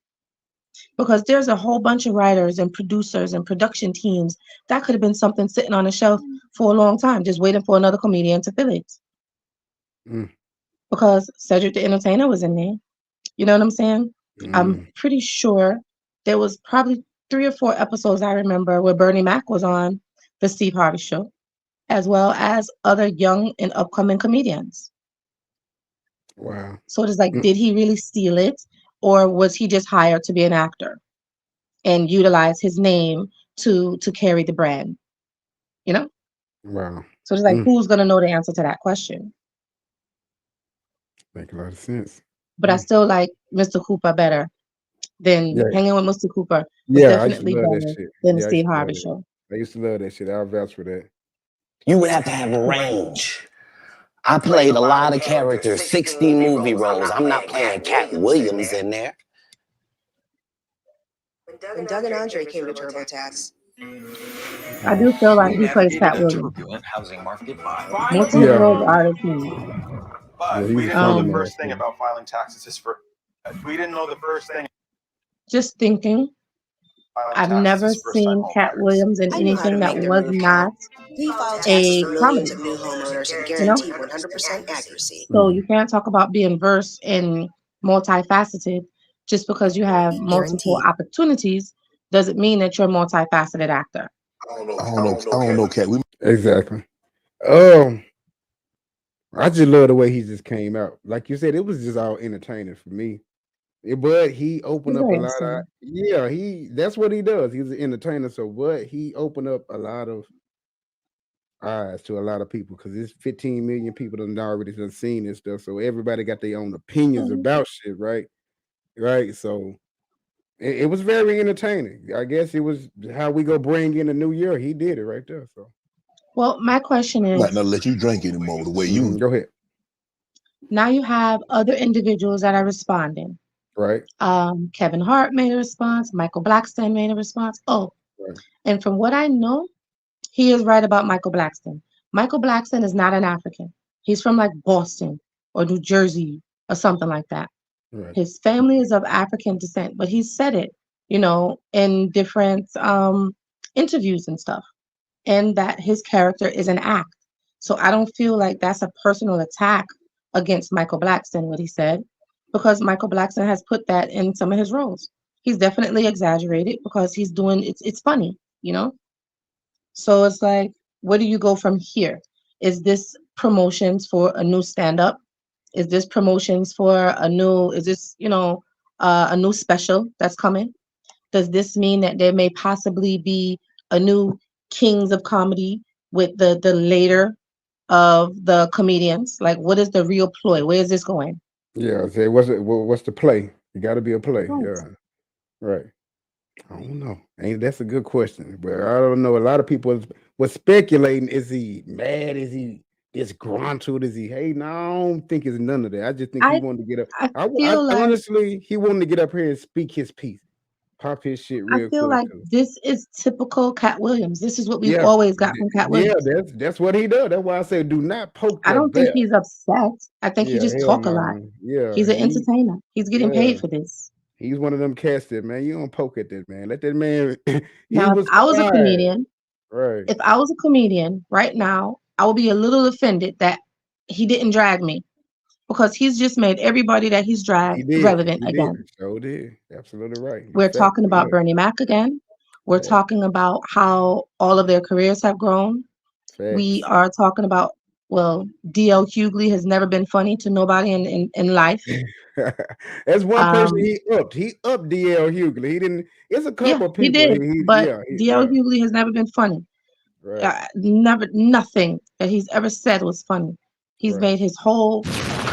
Because there's a whole bunch of writers and producers and production teams that could have been something sitting on a shelf for a long time, just waiting for another comedian to fill it. Because Cedric the Entertainer was in there. You know what I'm saying? I'm pretty sure there was probably 3 or 4 episodes I remember where Bernie Mac was on the Steve Harvey show, as well as other young and upcoming comedians. Wow. So it's like, did he really steal it? Or was he just hired to be an actor and utilize his name to carry the brand? Wow. So it's like, who's going to know the answer to that question? Make a lot of sense. But I still like Mr. Cooper better than hanging with Mr. Cooper. Was definitely better than the Steve Harvey show. I used to love that shit. I'll vouch for that. You would have to have range. I played a lot of characters, 60 movie roles. I'm not playing Katt Williams in there. When Doug and Andre came to TurboTax, I do feel like he plays Katt Williams. Most of his roles are the same. But we didn't know the first thing about filing taxes is we didn't know the first thing. Just thinking, I've never seen Katt Williams in anything that was not a comedy. new homeowners and guarantee 100% accuracy. So you can't talk about being versed and multifaceted just because you have multiple opportunities. Doesn't mean that you're a multifaceted actor. I don't know, Katt. Exactly. I just love the way he just came out. Like you said, it was just all entertaining for me. But he opened up a lot of that's what he does. He's an entertainer. So he opened up a lot of eyes to a lot of people, because there's 15 million people that already done seen this stuff. So everybody got their own opinions about shit, right? Right. So it was very entertaining. I guess it was how we go bring in a new year. He did it right there. So my question is, not let you drink anymore the way you go ahead. Now you have other individuals that are responding. Right. Kevin Hart made a response. Michael Blackson made a response. And from what I know, he is right about Michael Blackson. Michael Blackson is not an African. He's from like Boston or New Jersey or something like that. Right. His family is of African descent, but he said it, in different interviews and stuff, and that his character is an act. So I don't feel like that's a personal attack against Michael Blackson, what he said, because Michael Blackson has put that in some of his roles. He's definitely exaggerated because he's doing it's funny, So it's like, where do you go from here? Is this promotions for a new stand-up? Is this promotions for a new special that's coming? Does this mean that there may possibly be a new Kings of Comedy with the later of the comedians? Like, what is the real ploy? Where is this going? Yeah, say what's the play? You got to be a play. Right. Yeah, right. I don't know. That's a good question, but I don't know. A lot of people was speculating: is he mad? Is he disgruntled? Is he hating? No, I don't think it's none of that. I just think he wanted to get up. Honestly, he wanted to get up here and speak his piece, pop his shit real quick. I feel like this is typical Katt Williams. This is what we've always got from Katt Williams. Yeah, that's what he does. That's why I say do not poke. I don't think he's upset. I think he just talk a lot. Yeah, he's an entertainer. He's getting paid for this. He's one of them cats that, man, you don't poke at that man. Let that man. He Now, if was I was a quiet. comedian, Right. if I was a comedian right now, I would be a little offended that he didn't drag me, because he's just made everybody that he's He dragged did. relevant He did. again. So did. Absolutely right. We're Fact. talking about Yeah. Bernie Mac again. We're Facts. talking about how all of their careers have grown. We Facts. are talking about, well, D.L. Hughley has never been funny to nobody in life. That's one person Um, he upped. He upped D.L. Hughley. He didn't. It's a yeah, couple of he people. did, but Yeah. D.L. Hughley has never been funny. Right. Never, nothing that he's ever said was funny. He's Right. made his whole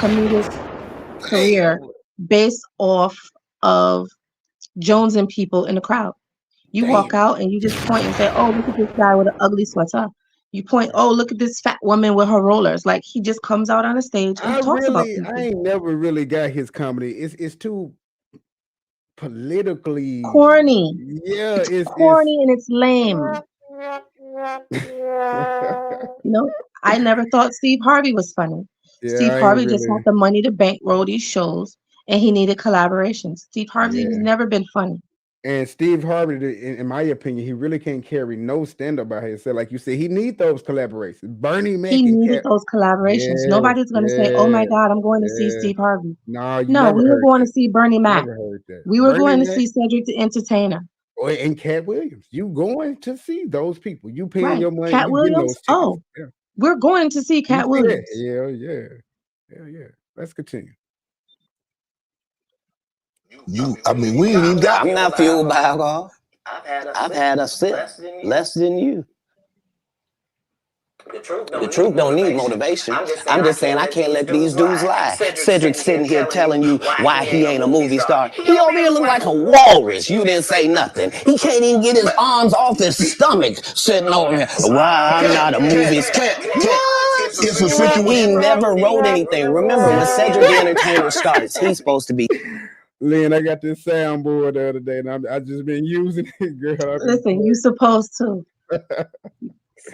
comedic career based off of Jones and people in the crowd. You walk out and you just point and say, "Oh, look at this guy with an ugly sweater." You point, "Oh, look at this fat woman with her rollers." Like, he just comes out on a stage and talks about people. I ain't never really got his comedy. It's too politically Corny. Yeah, it's corny and it's lame. I never thought Steve Harvey was funny. Yeah, Steve I ain't Harvey just really. had the money to bankroll these shows, and he needed collaborations. Steve Harvey's Yeah. never been funny. And Steve Harvey, in my opinion, he really can't carry no stand-up by himself. Like you said, he need those collaborations. Bernie Mac He and needed Cat. those collaborations. Nobody's going to say, "Oh my God, I'm going to see Steve Harvey." No, you No, never we were heard going that. to see Bernie Mac. Never heard that. We were Bernie going to Mac see Cedric the Entertainer. and Katt Williams. You going to see those people. You paying Right. your money. Katt You getting Williams. those tickets. Oh, Yeah. we're going to see You Katt see Williams. that? Yeah. Let's continue. I mean, we ain't even got. I'm not fueled by alcohol. I've had a sip less than you. The truth don't need motivation. I'm just saying I can't let these dudes lie. Cedric's sitting here telling you why he ain't a movie star. He over here look like a walrus. You didn't say nothing. He can't even get his arms off his stomach sitting over here. Why I'm not a movie star. It's a situation. He never wrote anything. Remember, when Cedric the Entertainer starts, he's supposed to be. Lynn, I got this soundboard the other day, and I just been using it, girl. Listen, you supposed to.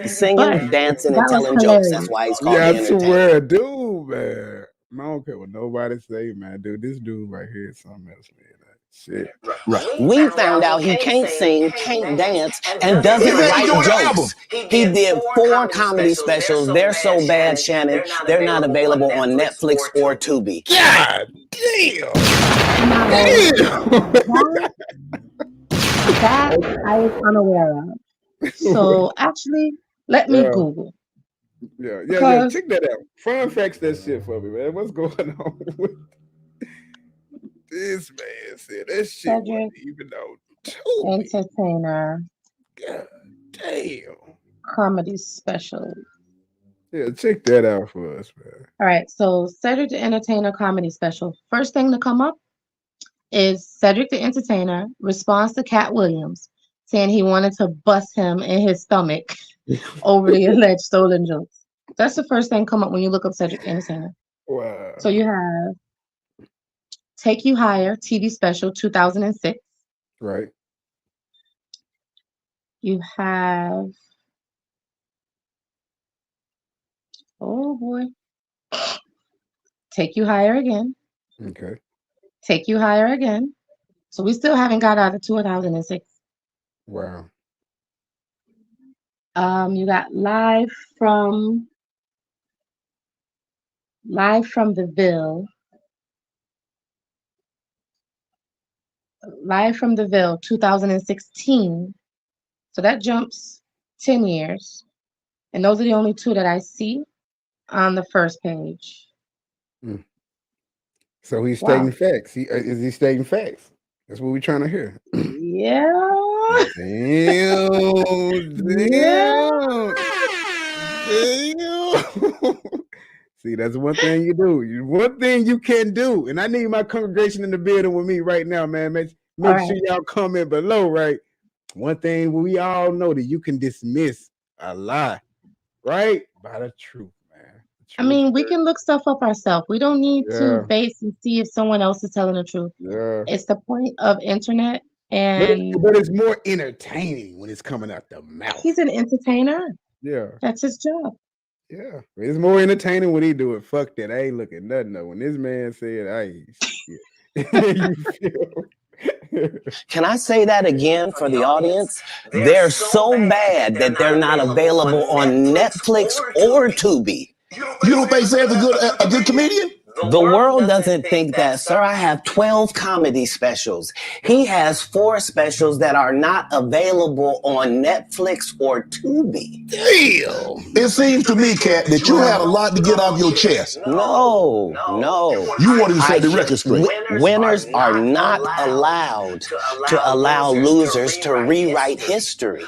Singing, But dancing, that and was telling jokes. hilarious. That's why he's called Yeah, the I Entertainer. swear, dude, man. I don't care what nobody say, man. Dude, this dude right here is something else, man. Shit. Right. We found out he can't sing, can't dance, and doesn't write jokes. He did 4 comedy specials. They're so bad, Shannon, they're not available on Netflix or Tubi. God damn. That I was unaware of. So actually, let me Google. Yeah. Because- Check that out. Fun facts that shit for me, man. What's going on with this man? Said that shit wasn't even on Tubi. Entertainer God damn. comedy special. Yeah, check that out for us, man. All right, so Cedric the Entertainer comedy special. First thing to come up is Cedric the Entertainer responds to Katt Williams saying he wanted to bust him in his stomach over the alleged stolen jokes. That's the first thing come up when you look up Cedric the Entertainer. Wow. So you have Take You Higher TV special 2006. Right. You have, oh boy, Take You Higher Again. Okay. Take You Higher Again. So we still haven't got out of 2006. Wow. You got Live from the Ville. Live from the Ville 2016. So that jumps 10 years. And those are the only 2 that I see on the first page. So he's stating facts. Is he stating facts? That's what we're trying to hear. Yeah. Damn. See, that's one thing you do. One thing you can do. And I need my congregation in the building with me right now, man. Make sure y'all comment below, right? One thing we all know that you can dismiss a lie, right? By the truth, man. I mean, we can look stuff up ourselves. We don't need to base and see if someone else is telling the truth. Yeah. It's the point of internet, and but it's more entertaining when it's coming out the mouth. He's an entertainer. Yeah. That's his job. Yeah. It's more entertaining when he do it. Fuck that. I ain't looking nothing though. When this man said, I ain't shit. You feel? Can I say that again for the audience? They're so bad that they're not available on Netflix or Tubi. You don't think Zay's a good comedian? The world doesn't think that, sir. I have 12 comedy specials. He has 4 specials that are not available on Netflix or Tubi. Damn. It seems to me, Katt, that you had a lot to get off your chest. No. You wanted to set the record straight. Winners are not allowed to allow losers to rewrite history.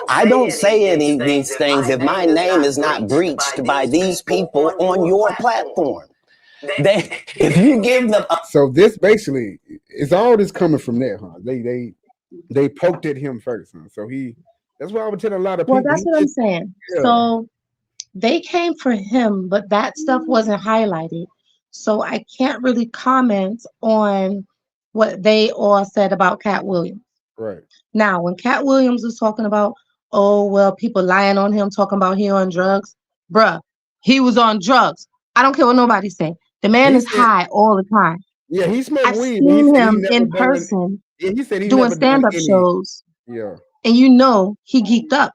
I don't say any of these things if my name is not breached by these people on your platform. If you give them so this basically it's all this coming from there, huh? They poked at him first, huh? So that's why I would tell a lot of people. Well, that's what I'm saying. Yeah. So they came for him, but that stuff wasn't highlighted. So I can't really comment on what they all said about Katt Williams. Right. Now, when Katt Williams was talking about, oh, well, people lying on him, talking about he on drugs, bruh, he was on drugs. I don't care what nobody say. The man is high all the time. Yeah, he smoked weed. I've seen him in person. Yeah, he said he doing stand-up shows. Yeah. And you know he geeked up.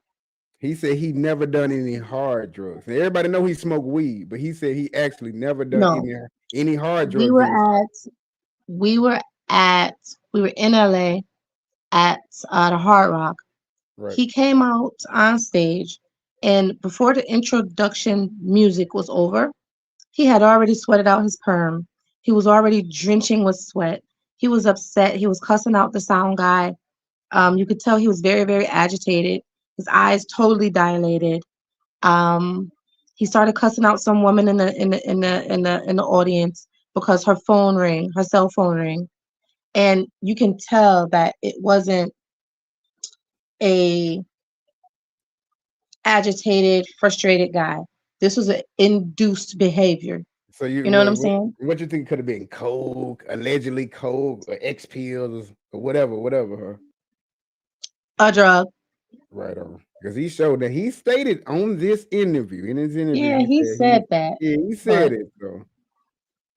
He said he never done any hard drugs. And everybody know he smoked weed, but he said he actually never done any hard drugs. We were in LA at the Hard Rock. Right. He came out on stage, and before the introduction music was over, he had already sweated out his perm. He was already drenching with sweat. He was upset. He was cussing out the sound guy. You could tell he was very, very agitated. His eyes totally dilated. He started cussing out some woman in the audience because her cell phone rang, and you can tell that it wasn't a agitated, frustrated guy. This was an induced behavior. So you know what I'm saying? What you think could have been coke, allegedly coke, or X pills, or whatever, huh? A drug. Right on. Because he showed that he stated on this interview, in his interview. Yeah, he said that. Yeah, he said it. So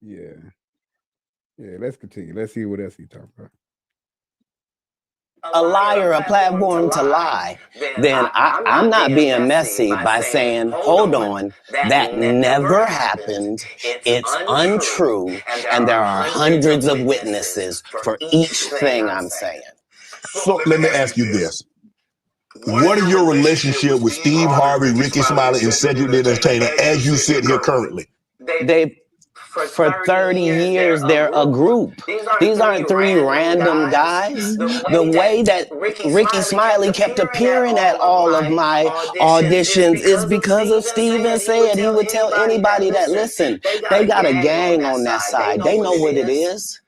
yeah. Let's continue. Let's see what else he talking about. A liar, a platform to lie, then I'm not being messy by saying, hold on, that never happened, it's untrue, and there are hundreds of witnesses for each thing I'm saying. So let me ask you this. What is your relationship with Steve Harvey, Ricky Smiley, and Cedric the Entertainer as you sit here currently? For 30 years, they're a group. These aren't 3 random guys. The way that Ricky Smiley kept appearing at all of my auditions is because of Steven said he would tell anybody that, listen, they got a gang on that side. They know what it is.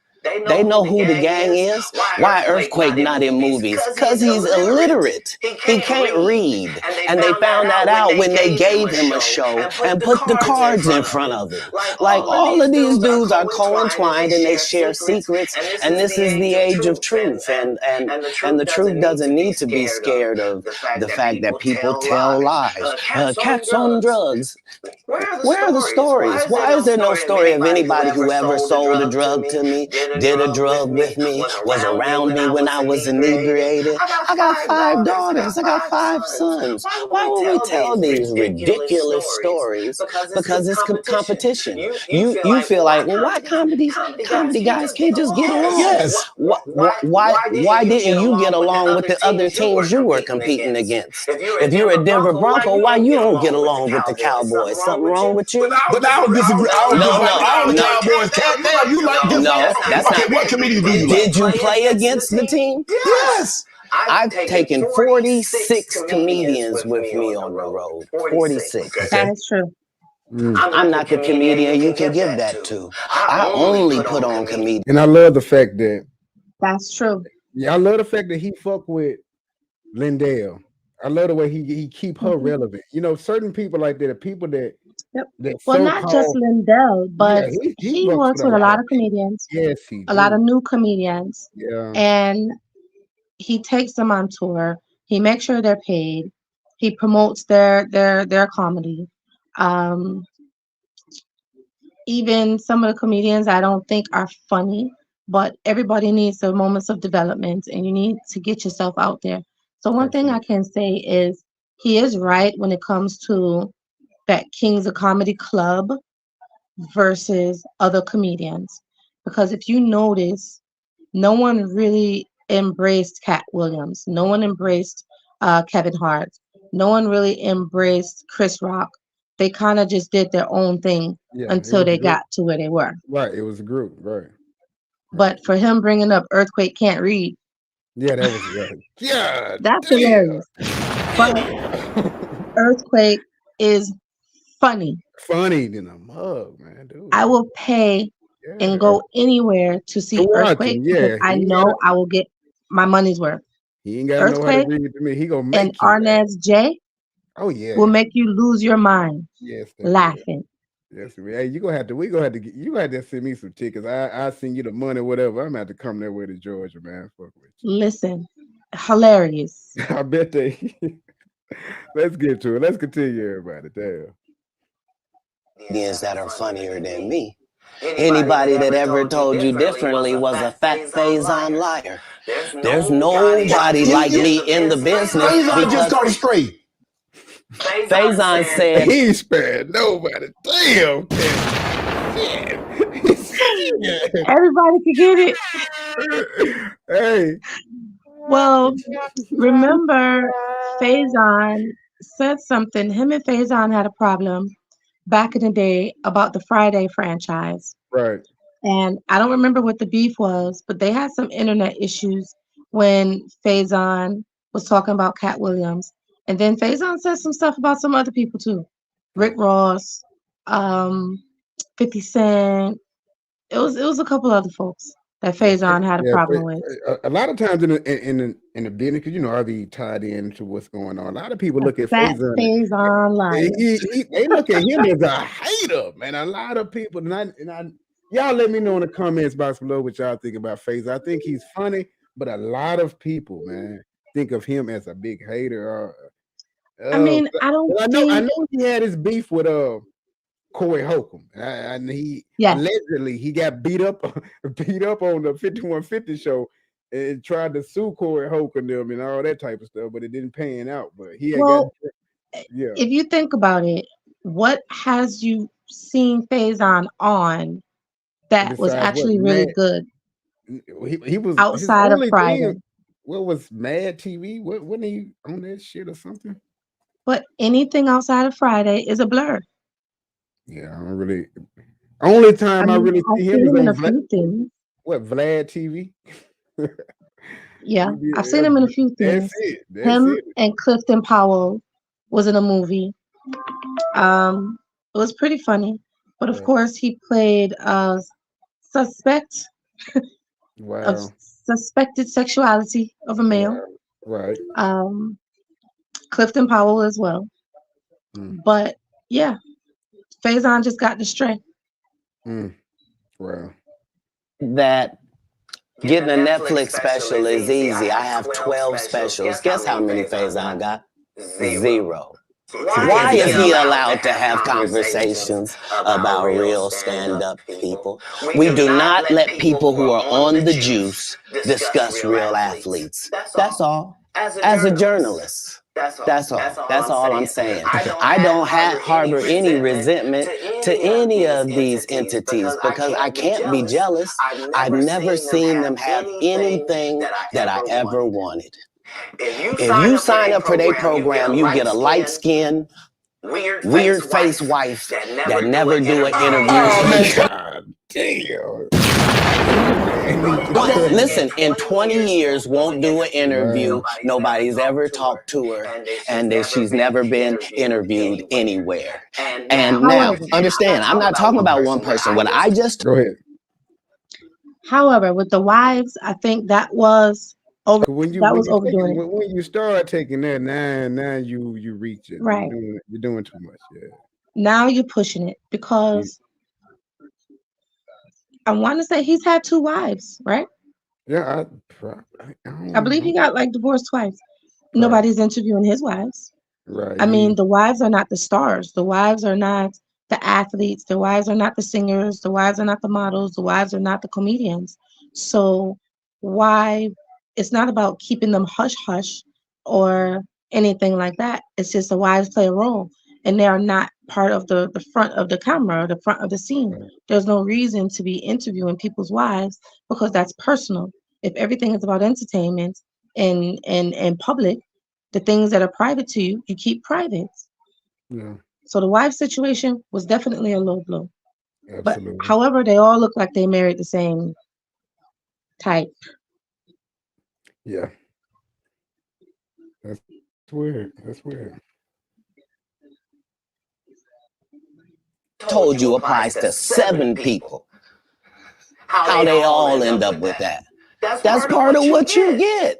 They know who the gang is. Why Earthquake not in movies? Because he's illiterate. He can't read. And they found that out when they gave him a show and put the cards in front of him. Like, all of these dudes are co-entwined and they share secrets. And this is the age of truth. And the truth doesn't need to be scared of the fact that people tell lies. Katt's on drugs. Where are the stories? Why is there no story of anybody who ever sold a drug to me, did a drug with me, was around me when I was inebriated? I got 5 daughters. I got 5 sons. Why would we tell these ridiculous stories? Because it's competition. You feel like, well, why comedy guys can't just get along? Yes. Why didn't you get along with the other teams you were competing against? If you're a Denver Bronco, why you don't get along with the Cowboys? Something wrong with you? But I don't disagree. I don't Cowboys. Katt, you like this? No, that's not. What comedian do you like? Did you play against the team? Yes. I've taken 46 comedians with me on the road. 46. That is true. I'm not the comedian you can give that to. I only put on comedians. And I love the fact that that's true. Yeah, I love the fact that he fuck with Lindell. I love the way he keep her relevant. You know, certain people like that are people that well, not just Lindell, but he works with a lot of comedians. Yes, a lot of new comedians. Yeah. And he takes them on tour. He makes sure they're paid. He promotes their comedy. Even some of the comedians I don't think are funny, but everybody needs their moments of development, and you need to get yourself out there. So one thing I can say is he is right when it comes to that Kings of Comedy Club versus other comedians. Because if you notice, no one really embraced Katt Williams. No one embraced Kevin Hart. No one really embraced Chris Rock. They kind of just did their own thing until they got to where they were. Right. It was a group. Right. But for him bringing up Earthquake Can't Read. Yeah, that was yeah. That's hilarious. But Earthquake is funny. Funny than a mug, man, dude. I will pay and go anywhere to see Earthquake because I know I will get my money's worth. He ain't got to know how to read it to me. He gonna make and Arnaz J. Oh yeah, will make you lose your mind. Yes, laughing. Yes, hey, we gonna have to send me some tickets. I send you the money, whatever. I'm gonna have to come that way to Georgia, man. Fuck with you. Listen, hilarious. I bet they. Let's get to it. Let's continue, everybody. Damn. Comedians that are funnier than me. Anybody that ever told you differently was a fat Faison liar. There's nobody like me in the business. Faison just started straight. Faison said he ain't spared nobody. Damn. Everybody can get it. Hey. Well, remember Faison said something. Him and Faison had a problem back in the day about the Friday franchise. Right. And I don't remember what the beef was, but they had some internet issues when Faison was talking about Katt Williams. And then Faison said some stuff about some other people too. Rick Ross, 50 Cent. It was a couple other folks that Faison had a problem with. A lot of times in the business, because you know I'll be tied into what's going on. A lot of people look at Faison like they look at him as a hater, man. A lot of people, and y'all let me know in the comments box below what y'all think about Faison. I think he's funny, but a lot of people, man, think of him as a big hater. I mean, I know he had his beef with Corey Holcomb, and he allegedly he got beat up on the 5150 show and tried to sue Corey Holcomb them and all that type of stuff, but it didn't pan out. But he had if you think about it, what has you seen Faison on that was actually really good? He was outside of Friday. What was Mad TV? Wasn't he on that shit or something? But anything outside of Friday is a blur. Yeah, I don't really. Only time I really see him is in on a few things. Vlad TV. Yeah, I've seen him in a few things. That's it. And Clifton Powell was in a movie. It was pretty funny, but of course he played a suspect of suspected sexuality of a male. Right. Clifton Powell as well. But yeah, Faison just got the stray. Wow. That getting a Netflix special is easy. I have 12 specials. Guess how many Faison got? 0. Why is he allowed to have conversations about real stand-up people? We do not let people who are on the juice discuss real athletes. That's all. As a journalist. That's all I'm saying. I don't harbor any resentment to any of these entities because I can't be jealous. I've never seen them have anything that I ever wanted. If you sign up for their program, you get a light-skinned, weird-faced wife that never do an interview. God damn. Listen, in 20 years, won't do an interview. Nobody's ever talked to her, and she's never been interviewed anywhere. And now, understand, I'm not talking about one person. What I just go ahead. However, with the wives, I think that was overdoing it. When you start taking that, now you reach it. Right. You're doing too much. Yeah. Now you're pushing it because I want to say he's had 2 wives, right? Yeah, I believe he got divorced twice. Right. Nobody's interviewing his wives. Right. I mean, the wives are not the stars. The wives are not the athletes. The wives are not the singers. The wives are not the models. The wives are not the comedians. So why? It's not about keeping them hush hush or anything like that. It's just the wives play a role, and they are not part of the front of the camera or the front of the scene. There's no reason to be interviewing people's wives because that's personal. If everything is about entertainment and public, the things that are private to you, you keep private. Yeah. So the wife situation was definitely a low blow. Absolutely. But however, they all look like they married the same type. Yeah. That's weird. That's weird. Told you applies to 7 people. How they all end up with that. That's part of what you get.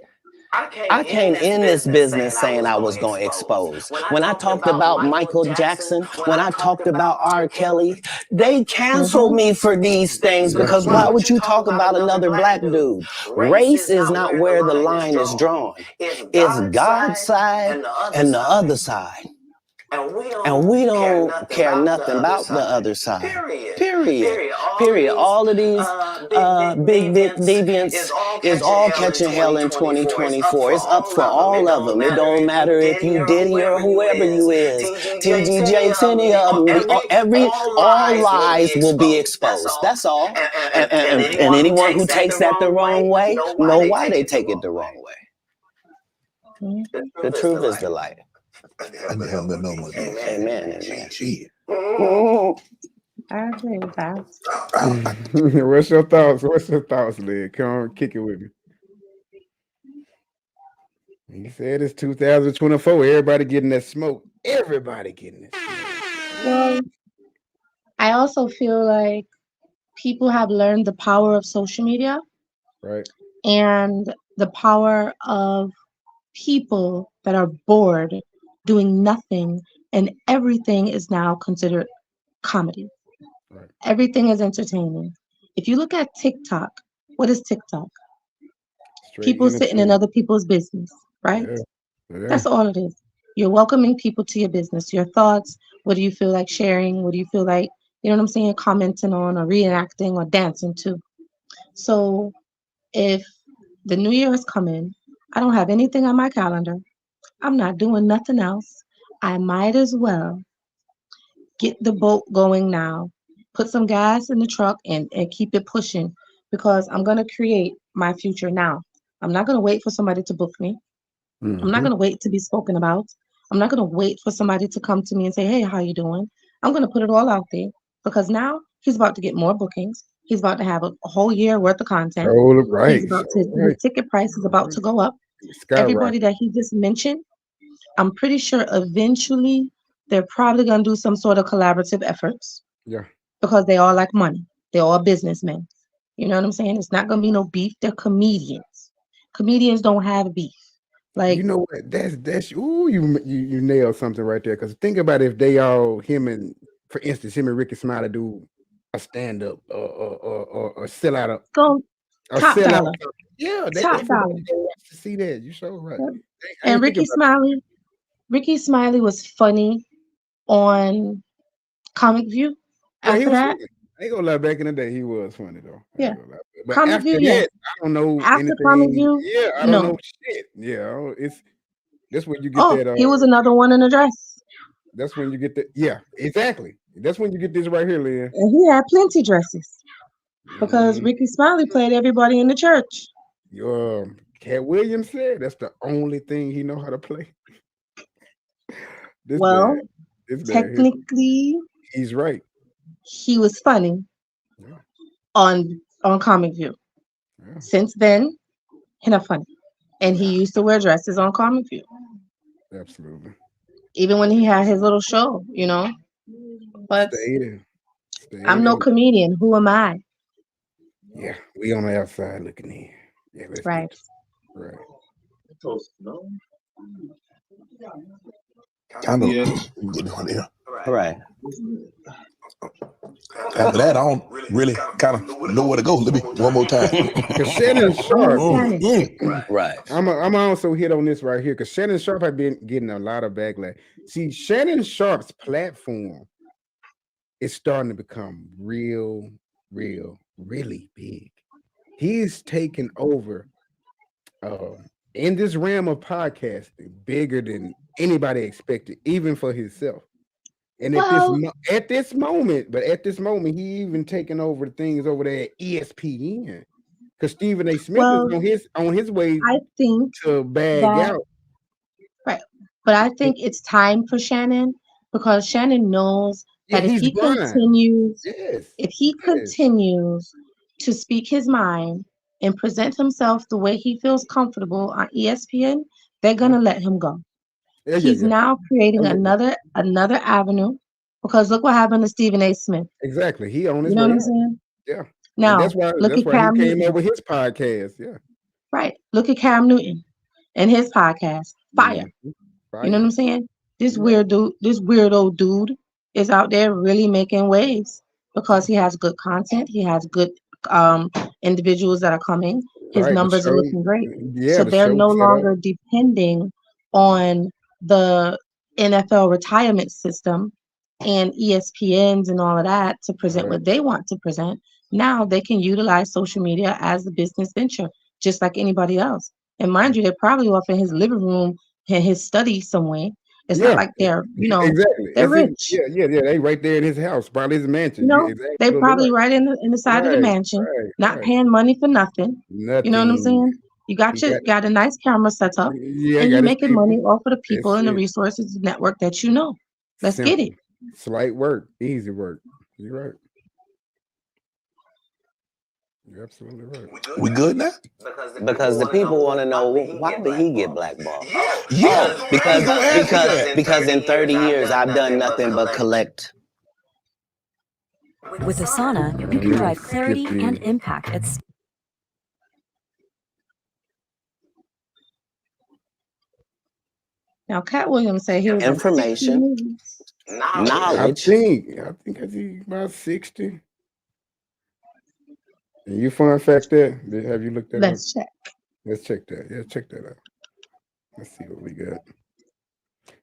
I came in this business saying I was going to expose. When I talked about Michael Jackson, when I talked about R. Kelly, they canceled me for these things because why would you talk about another black dude? Race is not where the line is drawn. It's God's side and the other side. And we don't care nothing about the other side. Period. All of these big deviants is all catching hell in 2024. It's up for all of them. It don't matter if you Diddy or whoever you is. TG Jakes, any of them. All lies will be exposed. That's all. And anyone who takes that the wrong way, know why they take it the wrong way. The truth is the light. Amen. Shit. I agree with that. What's your thoughts? Lynn? Come on, kick it with me. You said it's 2024. Everybody getting that smoke. Everybody getting it. Well, I also feel like people have learned the power of social media. Right. And the power of people that are bored doing nothing, and everything is now considered comedy. Right. Everything is entertaining. If you look at TikTok, what is TikTok? People sitting in other people's business, right? Yeah. That's all it is. You're welcoming people to your business, your thoughts. What do you feel like sharing? What do you feel like, you know what I'm saying, commenting on or reenacting or dancing to? So if the new year is coming, I don't have anything on my calendar. I'm not doing nothing else. I might as well get the boat going now, put some gas in the truck and keep it pushing because I'm going to create my future now. I'm not going to wait for somebody to book me. I'm not going to wait to be spoken about. I'm not going to wait for somebody to come to me and say, hey, how you doing? I'm going to put it all out there because now he's about to get more bookings. He's about to have a whole year worth of content. Right. He's about to, his ticket price is about to go up. Everybody that he just mentioned, I'm pretty sure eventually they're probably going to do some sort of collaborative efforts. Yeah. Because they all like money. They're all businessmen. You know what I'm saying? It's not going to be no beef. They're comedians. Comedians don't have beef. Like, you know what? That's ooh, you nailed something right there. Because think about if they all for instance, him and Ricky Smiley do a stand up or sell out top dollar. Yeah, top dollar. To see that. You're so right. Yep. And Ricky Smiley was funny on Comic View. Yeah, after that, I ain't gonna lie. Back in the day, he was funny though. Yeah. But Comic after View, that, yes. I don't know After anything. Comic View, Yeah, I don't know shit. Yeah, that's when you get that. He was another one in a dress. That's when you get that. Yeah, exactly. That's when you get this right here, Lynn. And he had plenty dresses because Ricky Smiley played everybody in the church. Your Katt Williams said that's the only thing he know how to play. Technically, he's right. He was funny on Comic View. Yeah. Since then, he's not funny, and he used to wear dresses on Comic View. Absolutely. Even when he had his little show, you know. But I'm no comedian. Who am I? Yeah, we on the outside looking in. Yeah, right. Right. Kind of getting on there. Right. After that, I don't really kind of know where to go. Let me one more time. Because Shannon Sharpe, right. I'm also hit on this right here because Shannon Sharpe have been getting a lot of backlash. See, Shannon Sharpe's platform is starting to become really big. he's taken over in this realm of podcasting bigger than anybody expected, even for himself. And at this moment, he even taken over things over there at ESPN. Because Stephen A. Smith is on his way to bag out. Right. But I think it's time for Shannon, because Shannon knows that if he continues to speak his mind and present himself the way he feels comfortable on ESPN, they're gonna let him go. He's now creating another avenue, because look what happened to Stephen A. Smith. Exactly. He on his way. You know what I'm out. saying? Yeah. Now that's why he came over his podcast. Yeah. Right. Look at Cam Newton and his podcast. Fire. You know what I'm saying? This weirdo dude is out there really making waves because he has good content. He has good individuals that are coming. His numbers are looking great. So they're no longer depending on the NFL retirement system and ESPNs and all of that to present what they want to present. Now they can utilize social media as a business venture, just like anybody else. And mind you, they're probably off in his living room and his study somewhere. It's not like they're, they're rich. Yeah. They right there in his house, probably his mansion. They probably right in the side of the mansion, not paying money for nothing. You know what I'm saying? You got a nice camera set up, and you're making money off of the people and the resources network that you know. Let's get it. Slight work, easy work. You're right. You're absolutely right. We good now? Because the people want to know, why did he get blackballed? Yeah. Because in 30 years I've done nothing but collect. With Asana, you can drive clarity and impact at Now, Katt Williams said he was information, knowledge. I think about 60. And you fun fact that? Have you looked at? Let's check. Let's check that. Yeah, check that out. Let's see what we got.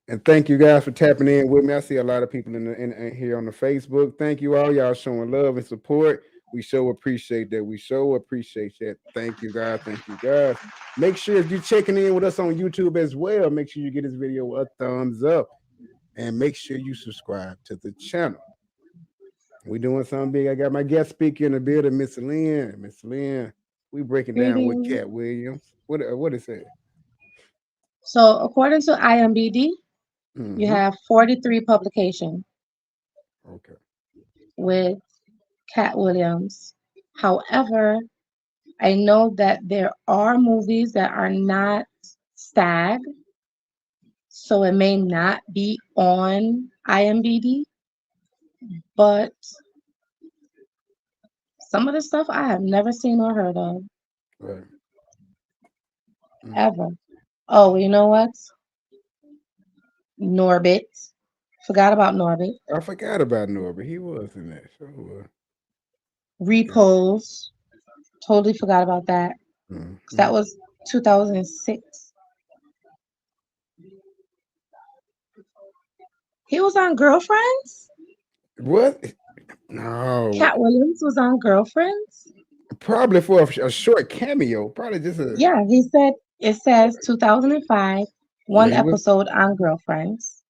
And thank you guys for tapping in with me. I see a lot of people in here on the Facebook. Thank you all. Y'all showing love and support. We so appreciate that. Thank you guys. Make sure if you're checking in with us on YouTube as well, make sure you get this video a thumbs up. And make sure you subscribe to the channel. We doing something big. I got my guest speaker in the building, Miss LYNN. Miss LYNN, we breaking down with Katt Williams. What is it? So according to IMDb, you have 43 publications. Okay. With Katt Williams. However, I know that there are movies that are not SAG, so it may not be on IMDb. But some of the stuff I have never seen or heard of. Right. Ever. Oh, you know what? Norbit. Forgot about Norbit. I forgot about Norbit. He was in that show. Repose. Totally forgot about that. That was 2006. He was on Girlfriends? What? No. Katt Williams was on Girlfriends? Probably for a short cameo. Probably just a... Yeah, it says 2005, one episode on Girlfriends.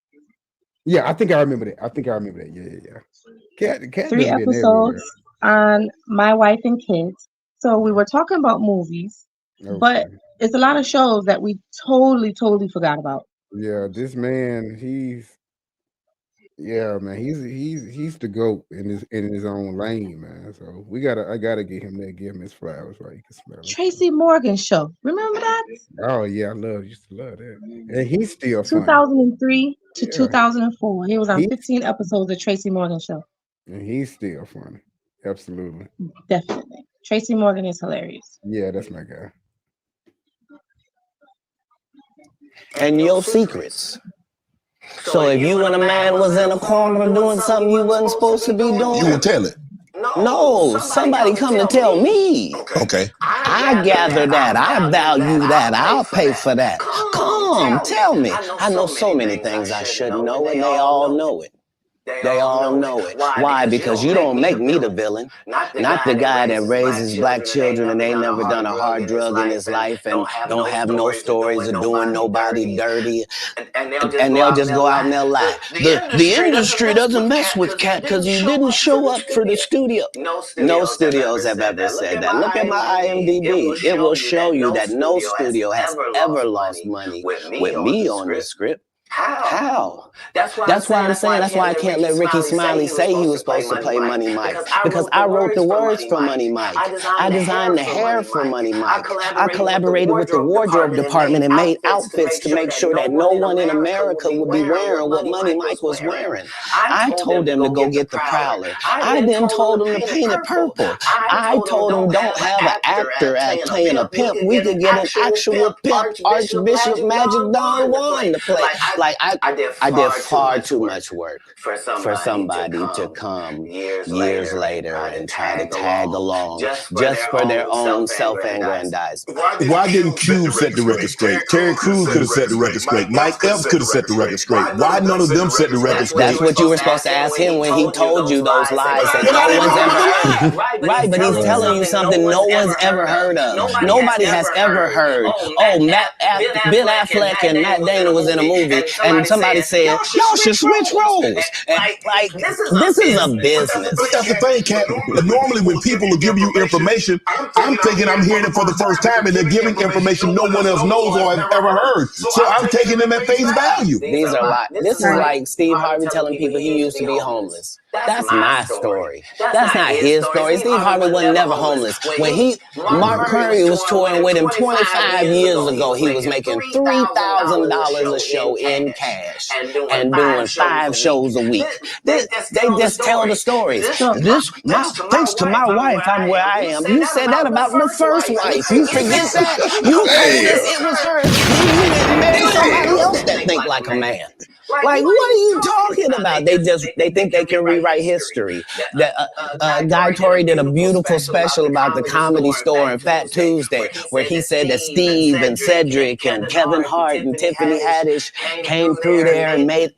Yeah, I think I remember that. Yeah. Katt 3 episodes on My Wife and Kids. So we were talking about movies, but it's a lot of shows that we totally forgot about. Yeah, this man, he's the GOAT in his own lane, man. So I gotta give him his flowers right. You can smell it. Tracy Morgan show. Remember that? Oh yeah, used to love that. And he's still 2003 to 2004. He was on 15 episodes of Tracy Morgan show. And he's still funny. Absolutely. Definitely. Tracy Morgan is hilarious. Yeah, that's my guy. And your secrets. So if you and a man was in a corner doing something you wasn't supposed to be doing, you would tell it. No, somebody come to tell me. Okay. I gather that. I value that. I'll pay for that. Come, tell me. I know so many things I shouldn't know, and they all know it. They all know it. Why? Because you don't make me the villain. Not the guy that raises black children and ain't never done a hard drug in his life and don't have no stories of doing nobody dirty. And they'll just go out and they'll lie. The industry doesn't mess with Katt because he didn't show up for the studio. No studios have ever said that. Look at my IMDb. It will show you that no studio has ever lost money with me on the script. How? That's why I'm saying that's why I can't let Ricky Smiley say he was supposed to play Money Mike. Because I wrote the words for Money Mike. I designed the hair for Money Mike. I collaborated with the wardrobe department and made outfits to make sure that no one in America would be wearing what Money Mike was wearing. I told them to go get the Prowler. I then told them to paint it purple. I told them don't have an actor playing a pimp. We could get an actual pimp, Archbishop Magic Don Juan to play. Like I did far too much work for somebody to come years later and try to tag along just for their own self-aggrandizement. Why didn't Cube set the record straight? Terry Crews could have set the record straight. Mike Epps could have set the record straight. Why none of them set the record straight? That's what you were supposed to ask him when he told you those lies that no one's ever heard. Right, but he's telling you something no one's ever heard of. Nobody has ever heard. Oh, Ben Affleck and Matt Damon was in a movie. And somebody said, y'all should switch roles. Like this is a business. But that's the thing, Katt. Normally when people will give you information, I'm thinking I'm hearing it for the first time and they're giving information no one else knows or has ever heard. So I'm taking them at face value. These are lies. This is like Steve Harvey telling people he used to be homeless. That's my story. That's not his story. Steve Harvey was never homeless. When Mark Curry was touring with him 25 years ago, he was making $3,000 a show in cash and doing 5 shows a week. They just tell the stories. Thanks to my wife, I'm where I am. You said that about the first wife. You forget that? You told us it was her. You didn't marry somebody else that think like a man. Like, what are you talking about? They think they can rewrite history. Guy Torrey did a beautiful special about the Comedy Store and Fat Tuesday, where he said that Steve and Cedric and Kevin Hart and Tiffany Haddish came through there and made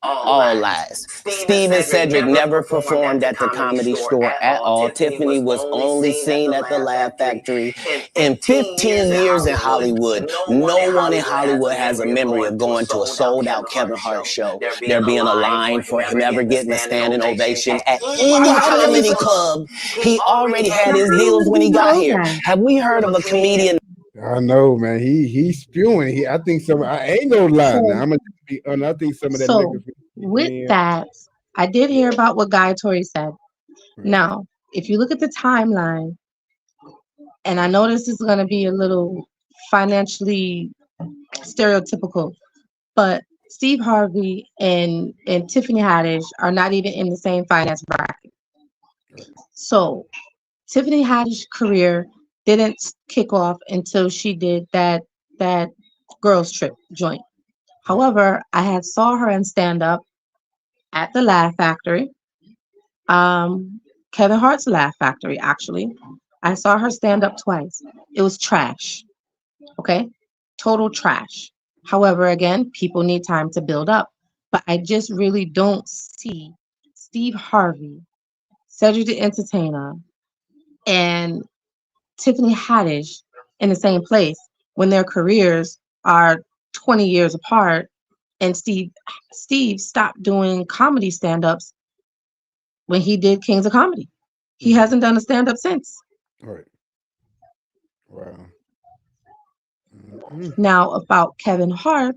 all lies. Steve and Cedric never performed at the Comedy Store at all. Tiffany was only seen at the Laugh Factory. In 15 years in Hollywood, no one in Hollywood has a memory of going to a sold-out Kevin Hart show. There being a line for him ever getting a standing ovation at any comedy club. He already had his deals when he got here. Have we heard of a comedian? I know, man. He's spewing. I think I ain't gonna lie. Now. I'm gonna be I think some of that. So with that, I did hear about what Guy Torrey said. Right. Now, if you look at the timeline, and I know this is gonna be a little financially stereotypical, but Steve Harvey and Tiffany Haddish are not even in the same finance bracket. So Tiffany Haddish's career didn't kick off until she did that girls trip joint. However, I saw her in stand up at the Laugh Factory, Kevin Hart's Laugh Factory. Actually, I saw her stand up twice. It was trash. Okay, total trash. However, again, people need time to build up, but I just really don't see Steve Harvey, Cedric the Entertainer, and Tiffany Haddish in the same place when their careers are 20 years apart, and Steve stopped doing comedy stand-ups when he did Kings of Comedy. He hasn't done a stand-up since. All right. Wow. Now about Kevin Hart,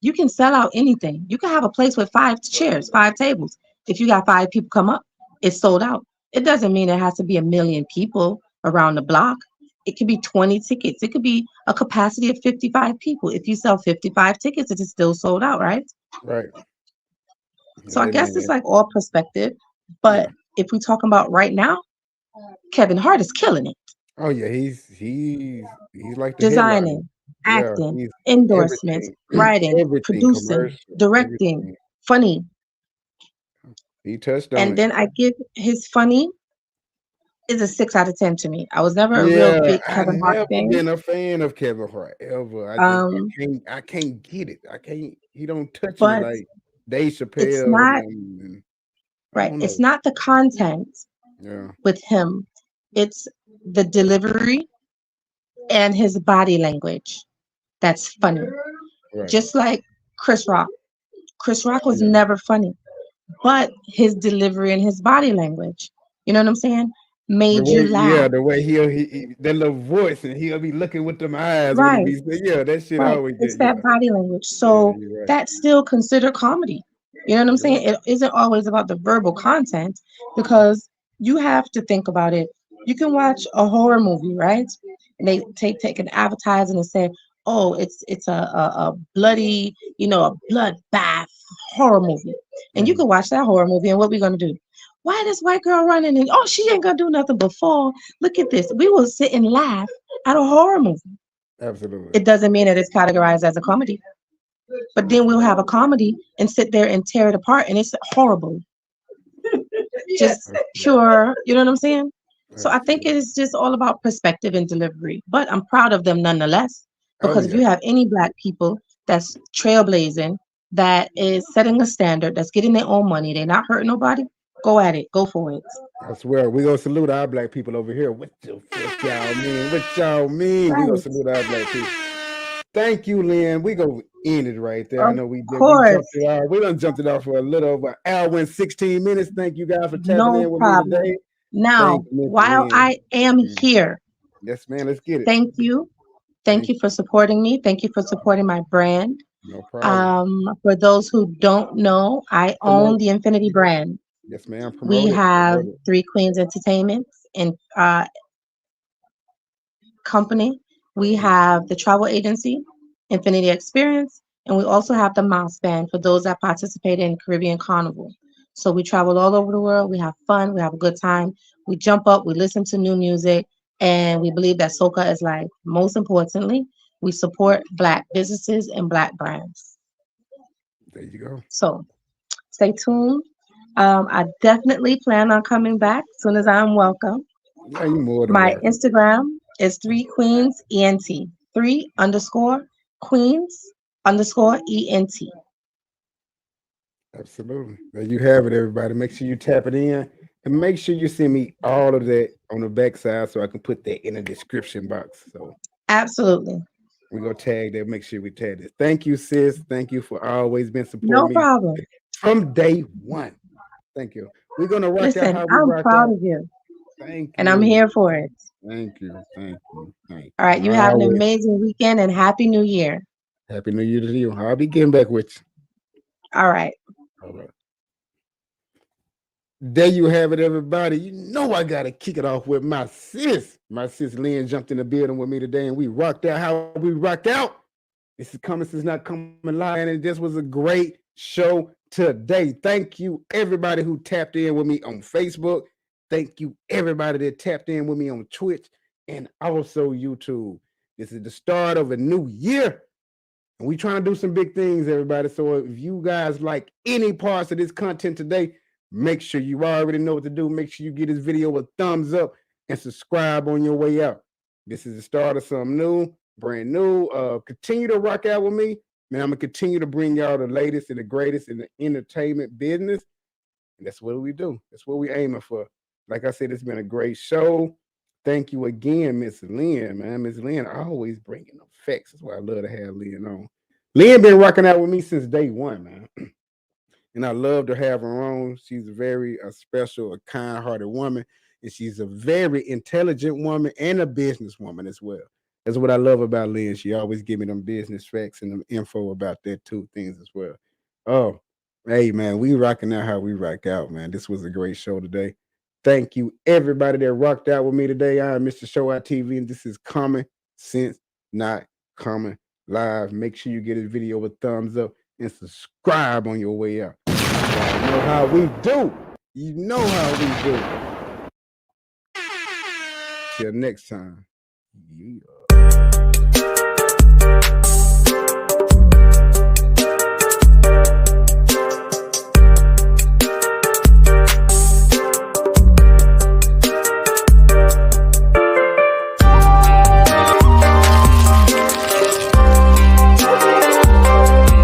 you can sell out anything. You can have a place with 5 chairs, 5 tables. If you got 5 people come up, it's sold out. It doesn't mean it has to be 1 million people around the block. It could be 20 tickets. It could be a capacity of 55 people. If you sell 55 tickets, it is still sold out, right? Right. So I guess it's like all perspective. But if we're talking about right now, Kevin Hart is killing it. Oh yeah, he's like the designing, acting, endorsements, writing, producing, directing, funny. He touched on and then I give his funny is a 6 out of 10 to me. I was never a real big Kevin Hart fan. I've never been a fan of Kevin Hart ever. I can't get it. He don't touch me like. Dave Chappelle. It's not right. It's not the content with him. It's the delivery and his body language that's funny. Right. Just like Chris Rock. Chris Rock was never funny, but his delivery and his body language, you know what I'm saying, made you laugh. Yeah, the way he that little voice, and he'll be looking with them eyes Right. when he be, that shit Right. always It's that body language. So that's still considered comedy. You know what I'm saying? It isn't always about the verbal content, because you have to think about it. You can watch a horror movie, right? And they take an advertising and say, oh, it's a bloody, a bloodbath horror movie. And you can watch that horror movie, and what we gonna do? Why this white girl running? And oh, she ain't gonna do nothing but fall. Look at this. We will sit and laugh at a horror movie. Absolutely. It doesn't mean that it's categorized as a comedy. But then we'll have a comedy and sit there and tear it apart, and it's horrible. Just pure, you know what I'm saying? So I think it is just all about perspective and delivery. But I'm proud of them nonetheless, because if you have any Black people that's trailblazing, that is setting a standard, that's getting their own money, they're not hurting nobody, go at it, go for it. I swear, we're gonna salute our Black people over here. What y'all mean? What y'all mean? We're gonna salute our Black people. Thank you, Lynn. We gonna end it right there. I know we did. We done jumped it off for a little over an hour and 16 minutes. Thank you guys for tapping in with me today. Now, while I am here, yes, man, let's get it. Thank you. Thank you for supporting me. Thank you for supporting my brand. No problem. For those who don't know, I own the Infinity brand. Yes, ma'am. We have Three Queens Entertainment and company. We have the travel agency, Infinity Experience, and we also have the Mouse Band for those that participate in Caribbean Carnival. So we travel all over the world. We have fun. We have a good time. We jump up. We listen to new music, and we believe that soca is life. Most importantly, we support Black businesses and Black brands. There you go. So stay tuned. I definitely plan on coming back as soon as I'm welcome. Yeah, you more than My welcome. Instagram is 3queensent. 3_queens_ENT. Absolutely. There you have it, everybody. Make sure you tap it in, and make sure you send me all of that on the backside so I can put that in the description box. So absolutely. We're gonna tag that. Make sure we tag this. Thank you, sis. Thank you for always been supporting No me problem. from day one. Thank you. We're gonna rock out how we I'm rock proud out. of you. Thank you. And I'm here for it. Thank you. Thank you. Thank you. All right. You have an amazing weekend and Happy New Year. Happy New Year to you. I'll be getting back with you. All right. All right. There you have it, everybody. You know I gotta kick it off with my sis. My sis Lynn jumped in the building with me today, and we rocked out how we rocked out. This is coming, since not coming live, and this was a great show today. Thank you, everybody who tapped in with me on Facebook. Thank you, everybody that tapped in with me on Twitch and also YouTube. This is the start of a new year, and we trying to do some big things, everybody. So if you guys like any parts of this content today, make sure you already know what to do. Make sure you give this video a thumbs up and subscribe on your way out. This is the start of something new, brand new. Continue to rock out with me. Man, I'm going to continue to bring y'all the latest and the greatest in the entertainment business. And that's what we do. That's what we're aiming for. Like I said, it's been a great show. Thank you again, Miss Lynn, man. Miss Lynn always bringing the facts. That's why I love to have Lynn on. Lynn been rocking out with me since day one, man. And I love to have her on. She's a very special, a kind-hearted woman. And she's a very intelligent woman and a businesswoman as well. That's what I love about Lynn. She always give me them business facts and them info about that two things as well. Oh, hey, man, we rocking out how we rock out, man. This was a great show today. Thank you, everybody that rocked out with me today. I am Mr. Show Out TV, and this is Common Sense Not Common Live. Make sure you get this video a thumbs up and subscribe on your way out. You know how we do. You know how we do. Till next time. Yeah.